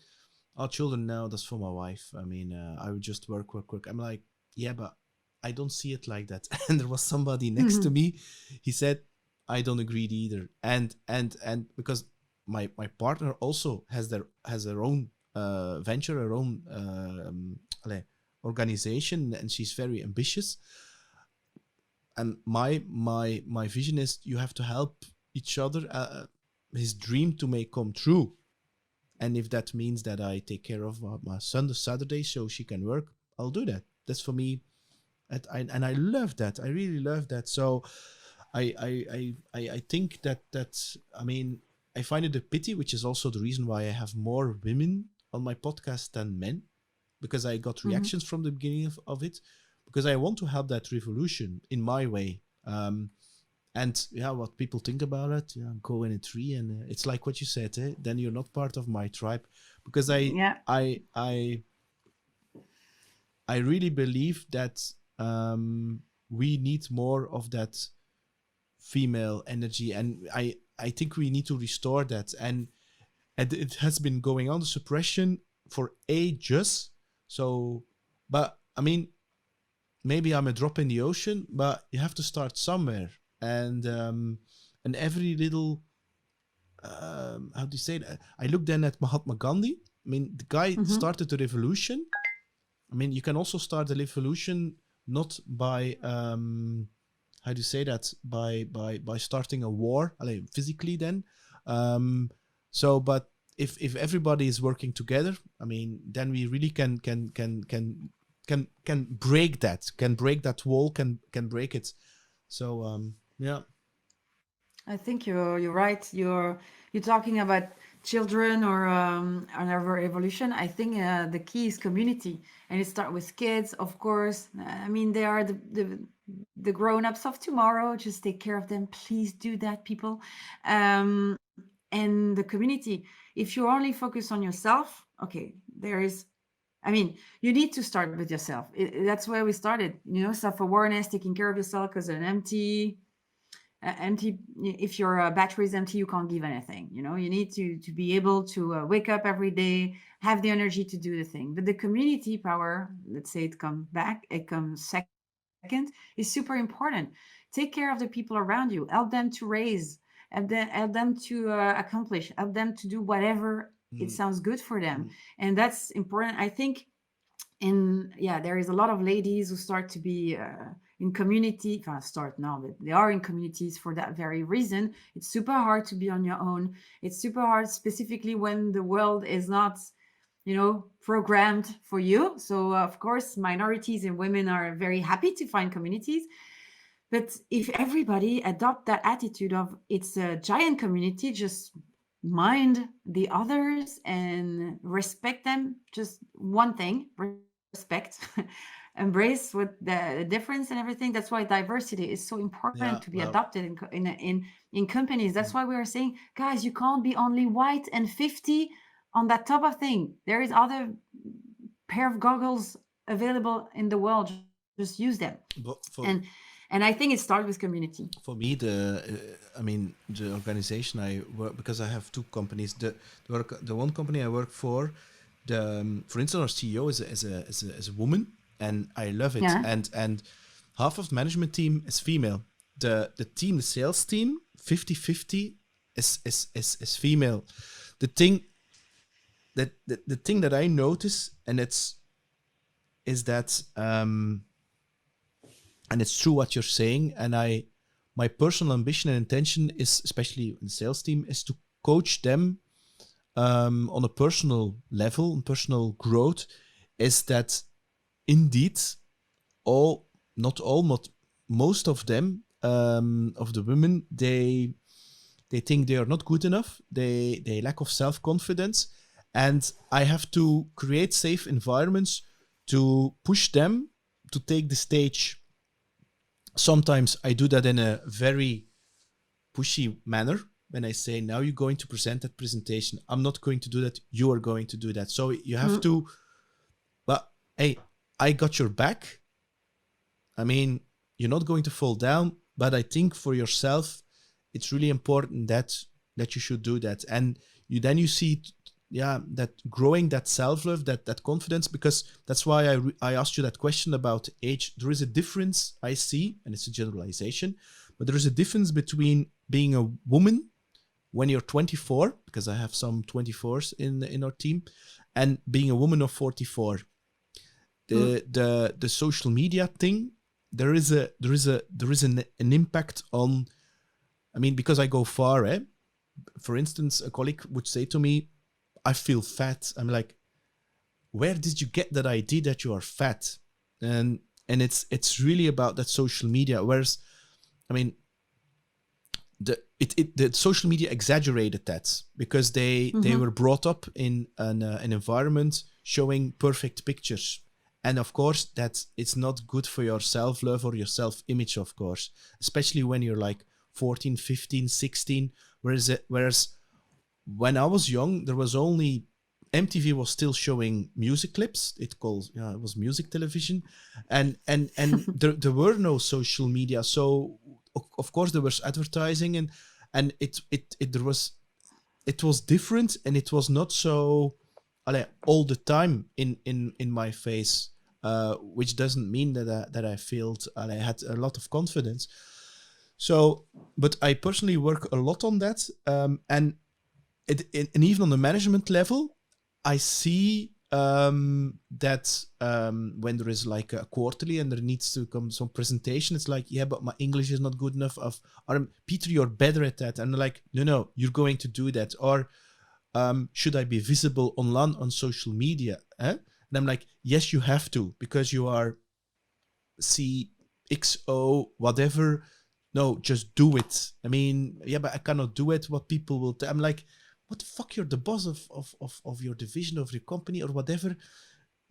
Our children now, that's for my wife. I mean, I would just work. I'm like, yeah, but I don't see it like that. And there was somebody next to me. He said, I don't agree either. And because my partner also has her own venture, her own organization, and she's very ambitious. And my vision is you have to help each other, his dream to come true. And if that means that I take care of my son the Saturday so she can work, I'll do that. That's for me. And I love that. I really love that. So I think that I mean, I find it a pity, which is also the reason why I have more women on my podcast than men, because I got reactions from the beginning of it, because I want to have that revolution in my way. And yeah, what people think about it, go in a tree, and it's like what you said, then you're not part of my tribe, because I really believe that we need more of that female energy, and I think we need to restore that, and it has been going on, the suppression, for ages. So, but I mean, maybe I'm a drop in the ocean, but you have to start somewhere. and every little how do you say that? I look then at Mahatma Gandhi. I mean, the guy started the revolution. I mean, you can also start the revolution not by how do you say that, by starting a war, physically then. But if everybody is working together, I mean, then we really can break that wall, can break it. So yeah. I think you're right. You're talking about children or our evolution. I think the key is community, and it starts with kids, of course. I mean, they are the grown-ups of tomorrow. Just take care of them, please do that, people. And the community. If you only focus on yourself, okay, you need to start with yourself. That's where we started. Self-awareness, taking care of yourself, because an empty, if your battery is empty, you can't give anything. You need to be able to wake up every day, have the energy to do the thing. But the community power, let's say it comes second, is super important. Take care of the people around you, help them to raise, help them to accomplish, help them to do whatever it sounds good for them. And that's important, I think. There is a lot of ladies who start to be in community, start now, but they are in communities for that very reason. It's super hard to be on your own. It's super hard, specifically when the world is not, programmed for you. So of course, minorities and women are very happy to find communities. But if everybody adopt that attitude of it's a giant community, just mind the others and respect them. Just one thing, respect. Embrace with the difference and everything. That's why diversity is so important to be adopted in companies. That's why we are saying, guys, you can't be only white and 50 on that type of thing. There is other pair of goggles available in the world. Just use them. And I think it starts with community. For me, the organization I work, because I have two companies. The one company I work for instance, our CEO is a woman, and I love it. Yeah. And half of the management team is female. The sales team, 50-50 is female. The thing that I notice, and is that and it's true what you're saying, and my personal ambition and intention is, especially in the sales team, is to coach them on a personal level, and personal growth, is that indeed not all, but most of them, of the women, they think they are not good enough, they lack of self-confidence, and I have to create safe environments to push them to take the stage. Sometimes I do that in a very pushy manner, when I say, now you're going to present that presentation. I'm not going to do that. You are going to do that. So you have to, but hey, I got your back. I mean, you're not going to fall down, but I think for yourself, it's really important that you should do that. And you see, that growing that self-love, that confidence, because that's why I asked you that question about age. There is a difference I see, and it's a generalization, but there is a difference between being a woman when you're 24, because I have some 24s in our team, and being a woman of 44. The social media thing, there is an impact on. I mean, because I go far. For instance, a colleague would say to me, I feel fat. I'm like, where did you get that idea that you are fat? And it's really about that social media. Whereas, I mean, the social media exaggerated that, because they were brought up in an environment showing perfect pictures. And of course, it's not good for your self-love or your self-image, of course, especially when you're like 14, 15, 16. Whereas when I was young, there was only MTV was still showing music clips. It was music television, and there were no social media. So of course there was advertising, and it was different, and it was not so all the time in my face, which doesn't mean that I felt I had a lot of confidence. So, but I personally work a lot on that, and even on the management level, I see that when there is like a quarterly and there needs to come some presentation, it's like, yeah, but my English is not good enough. Peter, you're better at that. And they're like, no, you're going to do that. Or should I be visible online on social media? And I'm like, yes, you have to, because you are CXO, whatever. No, just do it. I mean, yeah, but I cannot do it. What people will I'm like, what the fuck? You're the boss of your division, of your company, or whatever.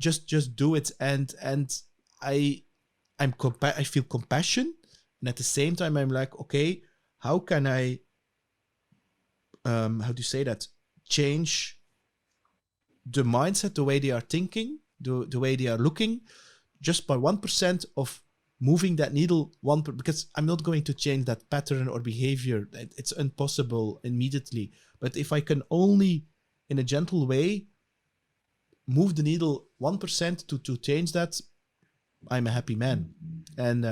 Just do it. And I feel compassion, and at the same time, I'm like, okay, how can I how do you say that? Change the mindset, the way they are thinking, the way they are looking, just by 1% of moving that needle, because I'm not going to change that pattern or behavior. It's impossible immediately. But if I can only, in a gentle way, move the needle 1% to change that, I'm a happy man. And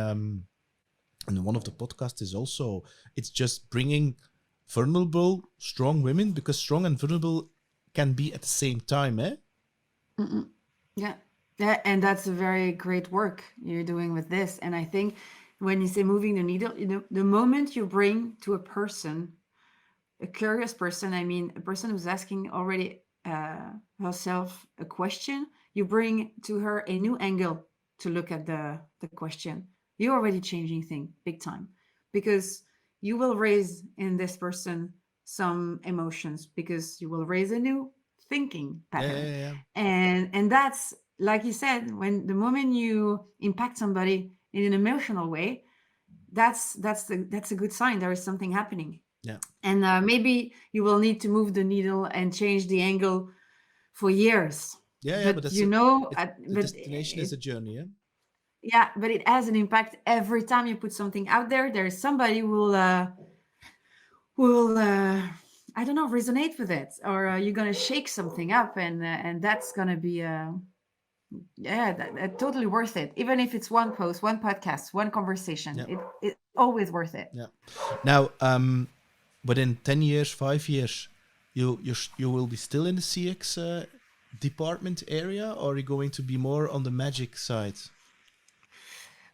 one of the podcasts is also, it's just bringing vulnerable, strong women, because strong and vulnerable can be at the same time, eh? Yeah. Yeah, and that's a very great work you're doing with this. And I think when you say moving the needle, the moment you bring to a person, a curious person, I mean, a person who's asking already herself a question, you bring to her a new angle to look at the question. You're already changing things big time, because you will raise in this person some emotions, because you will raise a new thinking pattern. Yeah. And that's, like you said, when the moment you impact somebody in an emotional way, that's a good sign there is something happening. Yeah. And maybe you will need to move the needle and change the angle for years. Yeah, but But the destination is a journey, yeah? Yeah, but it has an impact every time you put something out there. There's somebody who will I don't know, resonate with it, or you're gonna shake something up, and that's gonna be that totally worth it. Even if it's one post, one podcast, one conversation, it's always worth it. Yeah. Now, but in 10 years, 5 years, you will be still in the CX department area, or are you going to be more on the magic side?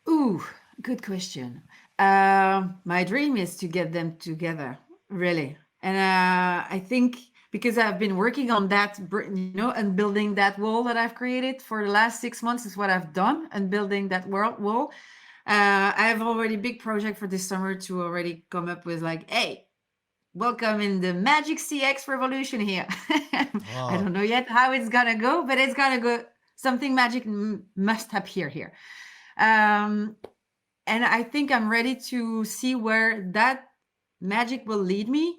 Ooh, good question. My dream is to get them together, really. And I think because I've been working on that, and building that wall that I've created for the last 6 months is what I've done, and building that wall. I have already big project for this summer to already come up with like, hey, welcome in the magic CX revolution here. Wow. I don't know yet how it's gonna go, but it's gonna go. Something magic must appear here. And I think I'm ready to see where that magic will lead me.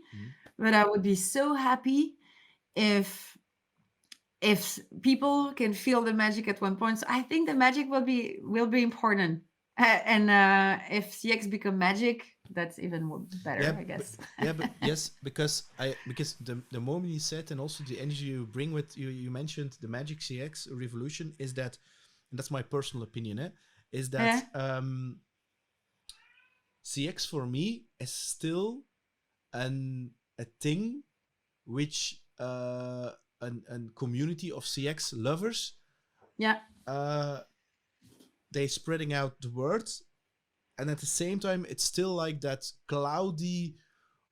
But I would be so happy if people can feel the magic at one point. So I think the magic will be important. And if CX become magic, that's even better, I guess. But yes, because the moment you said, and also the energy you bring with you mentioned the magic CX revolution, is that, and that's my personal opinion, is that CX for me is still a thing which a community of CX lovers, they spreading out the word, and at the same time it's still like that cloudy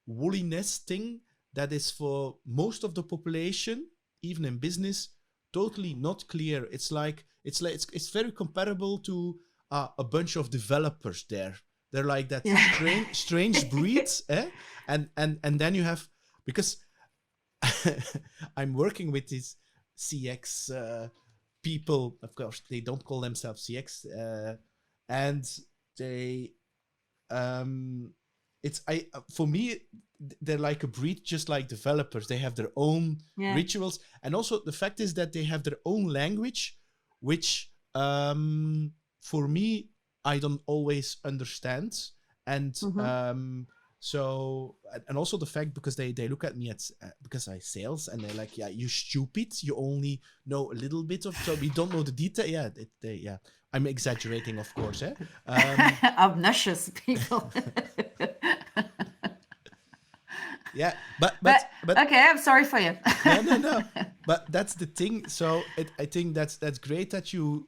woolliness thing that is for most of the population, even in business, totally not clear. It's very comparable to a bunch of developers there. They're like that strange breeds, and then you have, because I'm working with these CX people. Of course, they don't call themselves CX, and they for me they're like a breed, just like developers. They have their own rituals, and also the fact is that they have their own language, which for me I don't always understand. And so, and also the fact, because they look at me because I sales, and they're like, yeah, you stupid, you only know a little bit of, so we don't know the detail. I'm exaggerating, of course. Obnoxious people. Yeah, But but okay, I'm sorry for you. no. But that's the thing. So I think that's great that you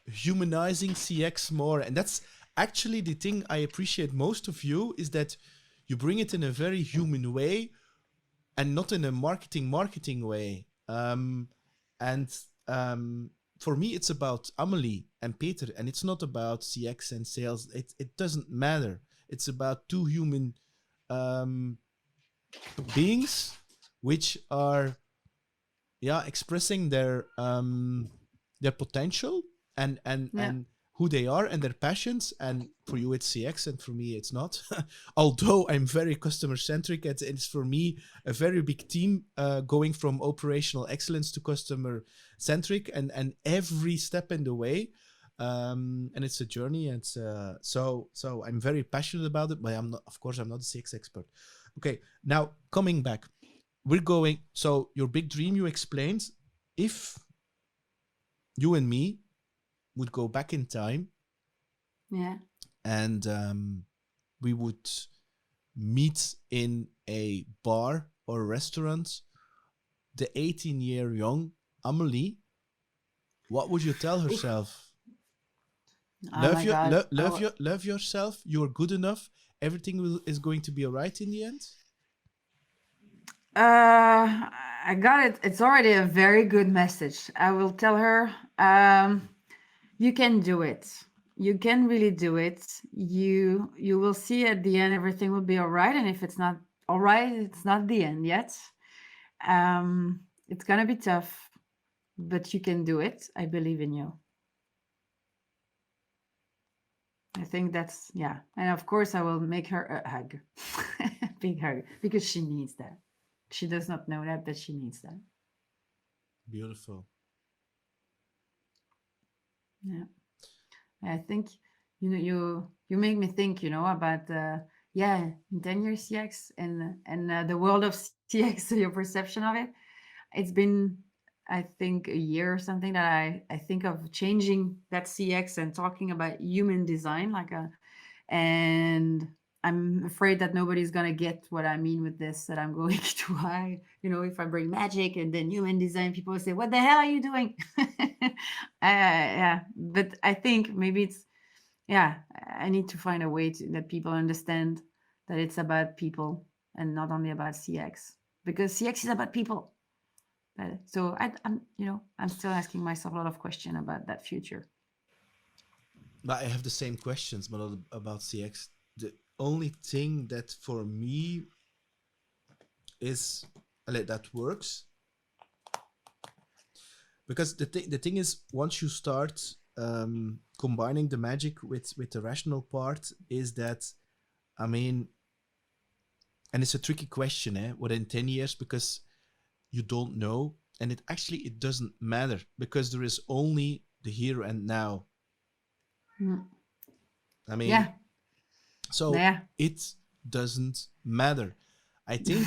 humanizing CX more, and that's actually the thing I appreciate most of you is that you bring it in a very human way and not in a marketing way. And for me, it's about Amélie and Peter, and it's not about CX and sales. It doesn't matter. It's about two human beings which are expressing their potential and who they are and their passions. And for you it's CX and for me it's not. Although I'm very customer centric, it's for me a very big team, going from operational excellence to customer centric and every step in the way. And it's a journey, and so I'm very passionate about it, but I'm not a CX expert. Okay, now coming back, we're going. So your big dream you explained. If you and me would go back in time, and we would meet in a bar or a restaurant, the 18-year young Amélie, what would you tell herself? Love yourself. You're good enough. Everything is going to be all right in the end. I got it. It's already a very good message. I will tell her, you can do it. You can really do it. You will see at the end everything will be all right. And if it's not all right, it's not the end yet. It's gonna be tough, but you can do it. I believe in you. I think that's, and of course I will make her a hug. Big hug, because she needs that. She does not know that, but she needs that. Beautiful. Yeah, I think you make me think about in 10 years CX and the world of CX, your perception of it. It's been, I think, a year or something that I think of changing that CX and talking about human design, and I'm afraid that nobody's gonna get what I mean with this, that I'm going to hide. If I bring magic and then human design, people will say, what the hell are you doing? But I think maybe it's, I need to find a way that people understand that it's about people and not only about CX, because CX is about people. So I'm still asking myself a lot of questions about that future. But I have the same questions, but not about CX. The only thing that for me is that works, because the thing is, once you start combining the magic with the rational part, is that, I mean, and it's a tricky question, within 10 years, because you don't know, and it doesn't matter, because there is only the here and now. I mean, it doesn't matter. I think,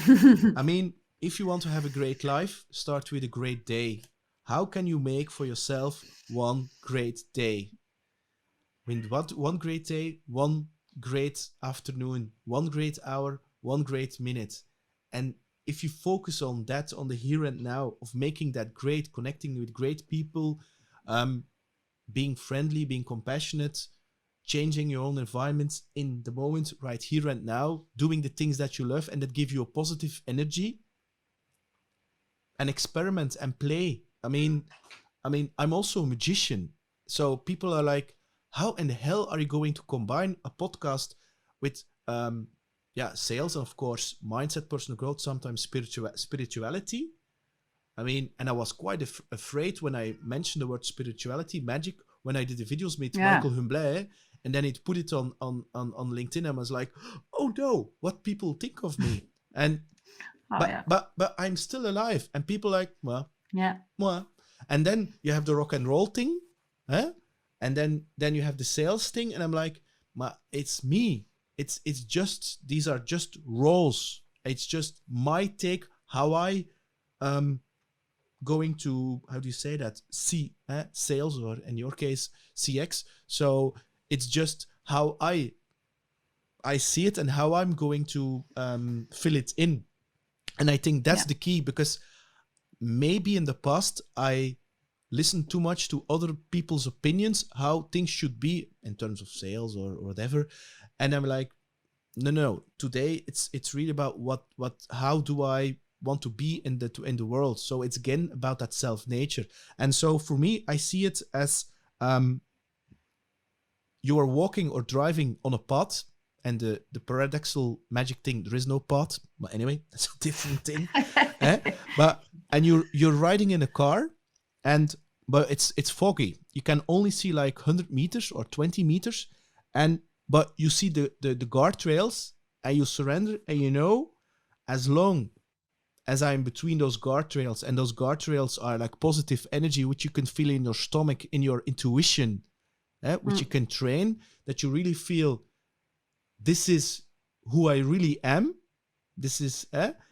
I mean, if you want to have a great life, start with a great day. How can you make for yourself one great day? One great day, one great afternoon, one great hour, one great minute. And if you focus on that, on the here and now, of making that great, connecting with great people, being friendly, being compassionate, changing your own environment in the moment, right here and now, doing the things that you love and that give you a positive energy, and experiment and play. I mean, I'm also a magician. So people are like, how in the hell are you going to combine a podcast with sales, and of course mindset, personal growth, sometimes spirituality? I mean, and I was quite afraid when I mentioned the word spirituality, magic, when I did the videos with Michael Humblet, and then it put it on LinkedIn. I was like, oh no, what people think of me. And but I'm still alive, and people like, well. And then you have the rock and roll thing, and then you have the sales thing, and I'm like, it's me. It's just, these are just roles. It's just my take, how I going to, how do you say that, sales, or in your case CX. So it's just how I see it and how I'm going to fill it in. And I think that's the key, because maybe in the past I listened too much to other people's opinions, how things should be in terms of sales or whatever. And I'm like, no. Today it's really about how do I want to be in the world. So it's again about that self nature. And so for me, I see it as you are walking or driving on a path, and the paradoxical magic thing, there is no path, but anyway, that's a different thing. And you're riding in a car, but it's foggy. You can only see like 100 meters or 20 meters, but you see the guardrails, and you surrender, and as long as I'm between those guardrails, and those guardrails are like positive energy, which you can feel in your stomach, in your intuition, which you can train, that you really feel, this is who I really am. This is,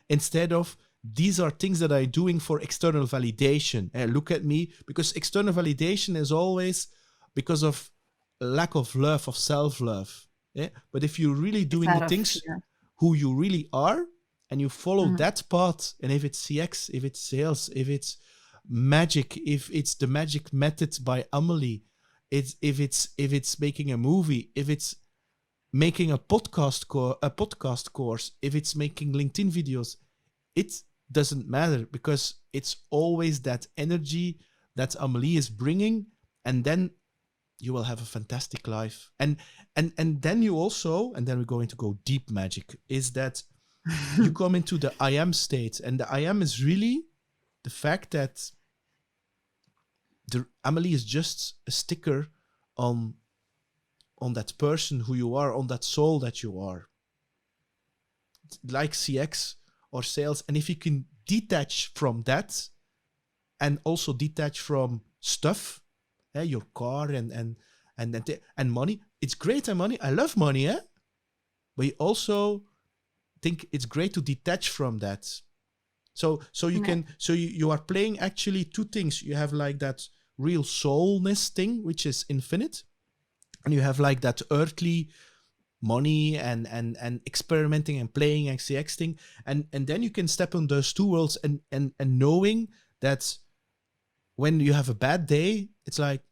instead of, these are things that I'm doing for external validation. Look at me, because external validation is always because of lack of love, of self-love. But if you're really doing the things who you really are, and you follow that path, and if it's CX, if it's sales, if it's magic, if it's the magic method by Amélie, if it's making a movie, if it's making a podcast course, if it's making LinkedIn videos, it doesn't matter, because it's always that energy that Amélie is bringing, and then you will have a fantastic life. And then you also, and then we're going to go deep magic, is that you come into the I am state, and the I am is really the fact that Amélie is just a sticker on that person who you are, on that soul that you are, like CX or sales. And if you can detach from that, and also detach from stuff, your car and money, it's great. And money, I love money, but you also think it's great to detach from that. So you can, so you are playing actually two things. You have like that real soulness thing, which is infinite, and you have like that earthly money and experimenting and playing and CX thing, and then you can step on those two worlds, and knowing that when you have a bad day, it's like,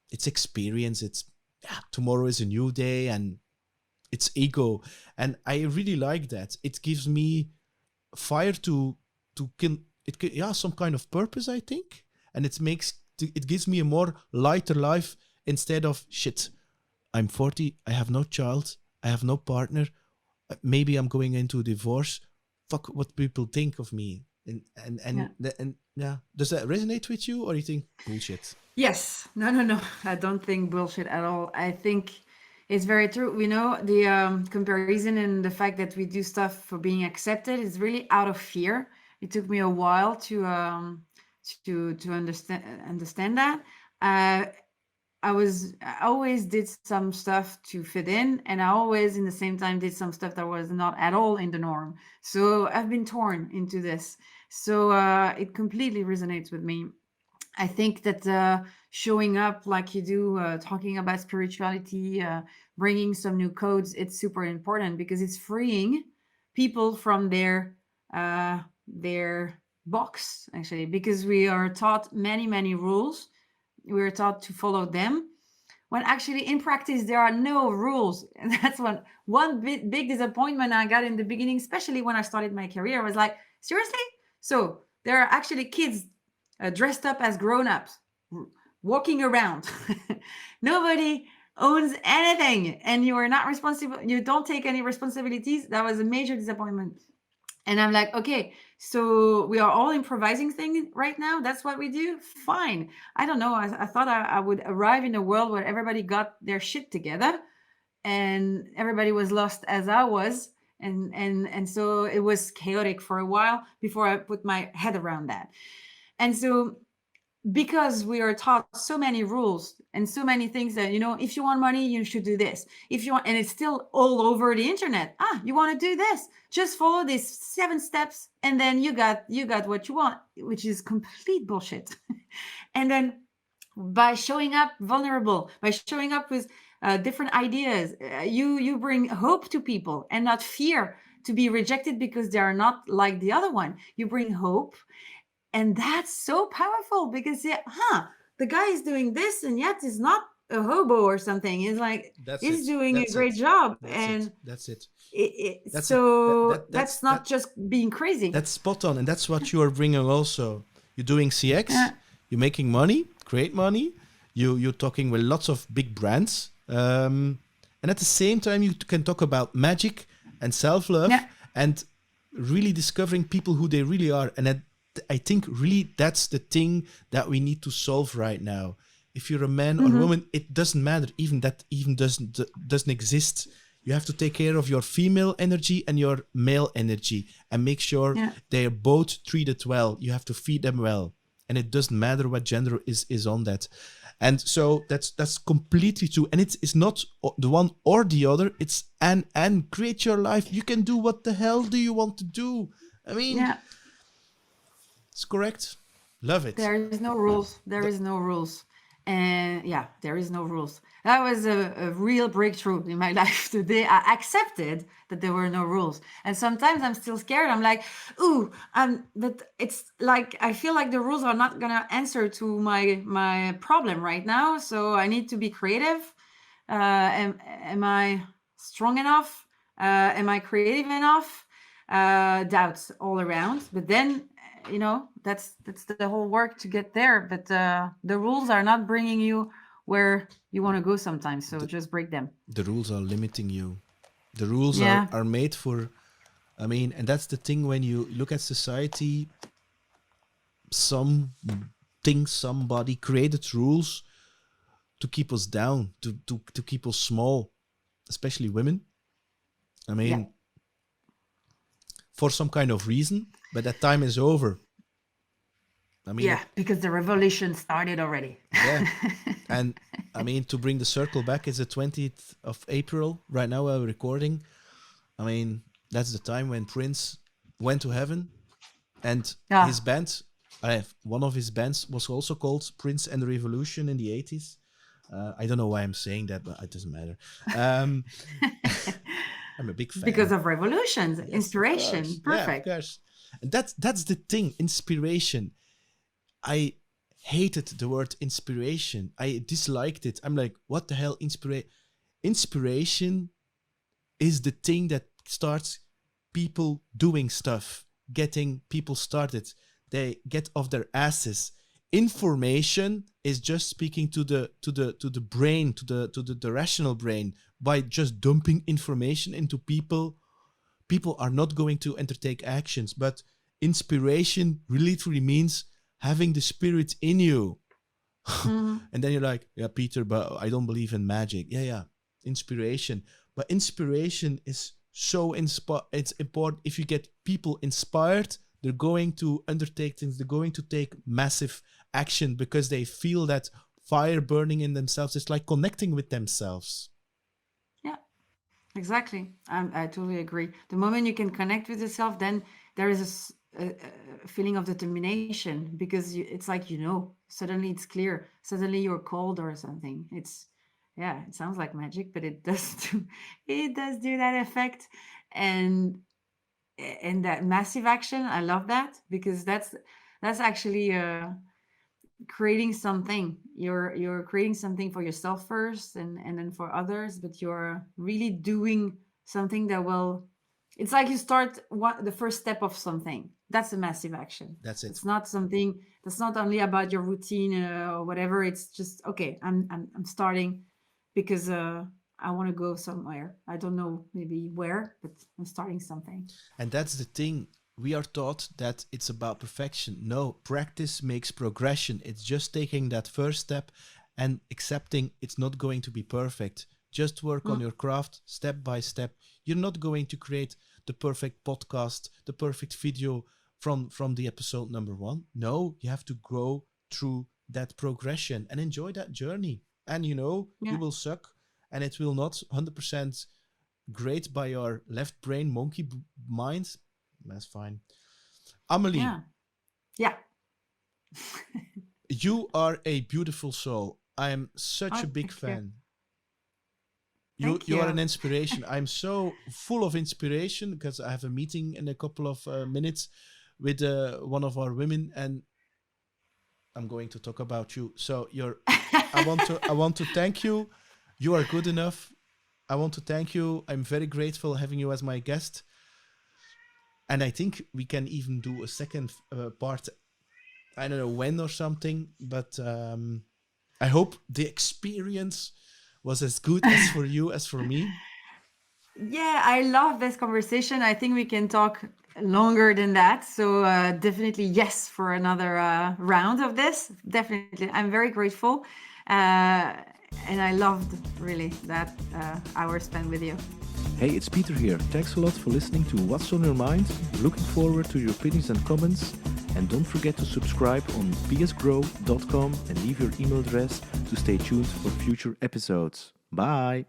it's experience, it's tomorrow is a new day, and it's ego. And I really like that. It gives me fire to some kind of purpose, I think, and it gives me a more lighter life, instead of shit, I'm 40, I have no child, I have no partner, maybe I'm going into a divorce, fuck what people think of me. And does that resonate with you, or you think bullshit? Yes. No. I don't think bullshit at all. I think it's very true. We know the comparison and the fact that we do stuff for being accepted is really out of fear. It took me a while to understand that. I always did some stuff to fit in, and I always, in the same time, did some stuff that was not at all in the norm. So I've been torn into this. So it completely resonates with me. I think that showing up like you do, talking about spirituality, bringing some new codes, it's super important, because it's freeing people from their box, actually, because we are taught many rules. We are taught to follow them, when actually in practice there are no rules. And that's one big disappointment I got in the beginning, especially when I started my career. I was like, seriously? So there are actually kids dressed up as grown-ups walking around. Nobody owns anything, and you are not responsible. You don't take any responsibilities. That was a major disappointment. And I'm like, okay, so we are all improvising things right now. That's what we do. Fine. I don't know. I thought I would arrive in a world where everybody got their shit together, and everybody was lost as I was. And so it was chaotic for a while before I put my head around that. And so because we are taught so many rules and so many things that, if you want money, you should do this. If you want, and it's still all over the internet. You want to do this, just follow these 7 steps, and then you got what you want, which is complete bullshit. And then by showing up vulnerable, by showing up with different ideas, you bring hope to people and not fear to be rejected because they are not like the other one. You bring hope. And that's so powerful because the guy is doing this and yet is not a hobo or something. It's like he's doing a great job. That's it. That's not just being crazy. That's spot on. And that's what you are bringing also. You're doing CX, you're making money, great money. You're talking with lots of big brands. And at the same time, you can talk about magic and self-love and really discovering people who they really are. And I think really that's the thing that we need to solve right now. If you're a man or a woman, it doesn't matter. Even that doesn't exist. You have to take care of your female energy and your male energy and make sure they are both treated well. You have to feed them well. And it doesn't matter what gender is on that. And so that's completely true. And it's not the one or the other. It's and create your life. You can do what the hell do you want to do. I mean... It's correct. Love it. There is no rules. There is no rules. And there is no rules. That was a real breakthrough in my life today. I accepted that there were no rules. And sometimes I'm still scared. I'm like, but it's like, I feel like the rules are not going to answer to my problem right now. So I need to be creative. Am I strong enough? Am I creative enough? Doubts all around. But then, that's the whole work to get there. But the rules are not bringing you where you want to go sometimes. So just break them. The rules are limiting you. The rules are made for, and that's the thing when you look at society, somebody created rules to keep us down, to keep us small, especially women. For some kind of reason, but that time is over. Because the revolution started already. And to bring the circle back, is the 20th of April right now while we're recording. That's the time when Prince went to heaven, and his band, one of his bands was also called Prince and the Revolution in the 80s. I don't know why I'm saying that, but it doesn't matter. I'm a big fan. Because of revolutions, inspiration. Perfect. Yeah, of course. And that's the thing, inspiration. I hated the word inspiration. I disliked it. I'm like, what the hell? Inspiration is the thing that starts people doing stuff, getting people started. They get off their asses. Information is just speaking to the brain, to the rational brain. By just dumping information into people are not going to undertake actions. But inspiration literally means having the spirit in you. And then you're like, Peter, but I don't believe in magic. Inspiration. But inspiration is so it's important. If you get people inspired, they're going to undertake things. They're going to take massive action because they feel that fire burning in themselves. It's like connecting with themselves. Exactly. I totally agree. The moment you can connect with yourself, then there is a feeling of determination because it's like, suddenly it's clear. Suddenly you're cold or something. It sounds like magic, but it does do that effect. And that massive action, I love that because that's actually creating something. You're creating something for yourself first and then for others, but you're really doing something that will, it's like you start the first step of something. That's a massive action. That's it. It's not something that's not only about your routine or whatever. It's just, okay, I'm starting because I want to go somewhere. I don't know maybe where, but I'm starting something. And that's the thing. We are taught that it's about perfection. No, practice makes progression. It's just taking that first step and accepting it's not going to be perfect. Just work on your craft step by step. You're not going to create the perfect podcast, the perfect video from the episode number 1. No, you have to grow through that progression and enjoy that journey. And you will suck, and it will not 100% great by your left brain monkey mind. That's fine. Amélie. Yeah. You are a beautiful soul. I am such a big fan. You are an inspiration. I'm so full of inspiration because I have a meeting in a couple of minutes with one of our women, and I'm going to talk about you. So I want to thank you. You are good enough. I want to thank you. I'm very grateful having you as my guest. And I think we can even do a second part. I don't know when or something, but I hope the experience was as good as for you as for me. Yeah, I love this conversation. I think we can talk longer than that. So definitely yes for another round of this. Definitely. I'm very grateful. And I loved really that hour spent with you. Hey, it's Peter here. Thanks a lot for listening to What's on Your Mind. Looking forward to your opinions and comments. And don't forget to subscribe on psgrow.com and leave your email address to stay tuned for future episodes. Bye!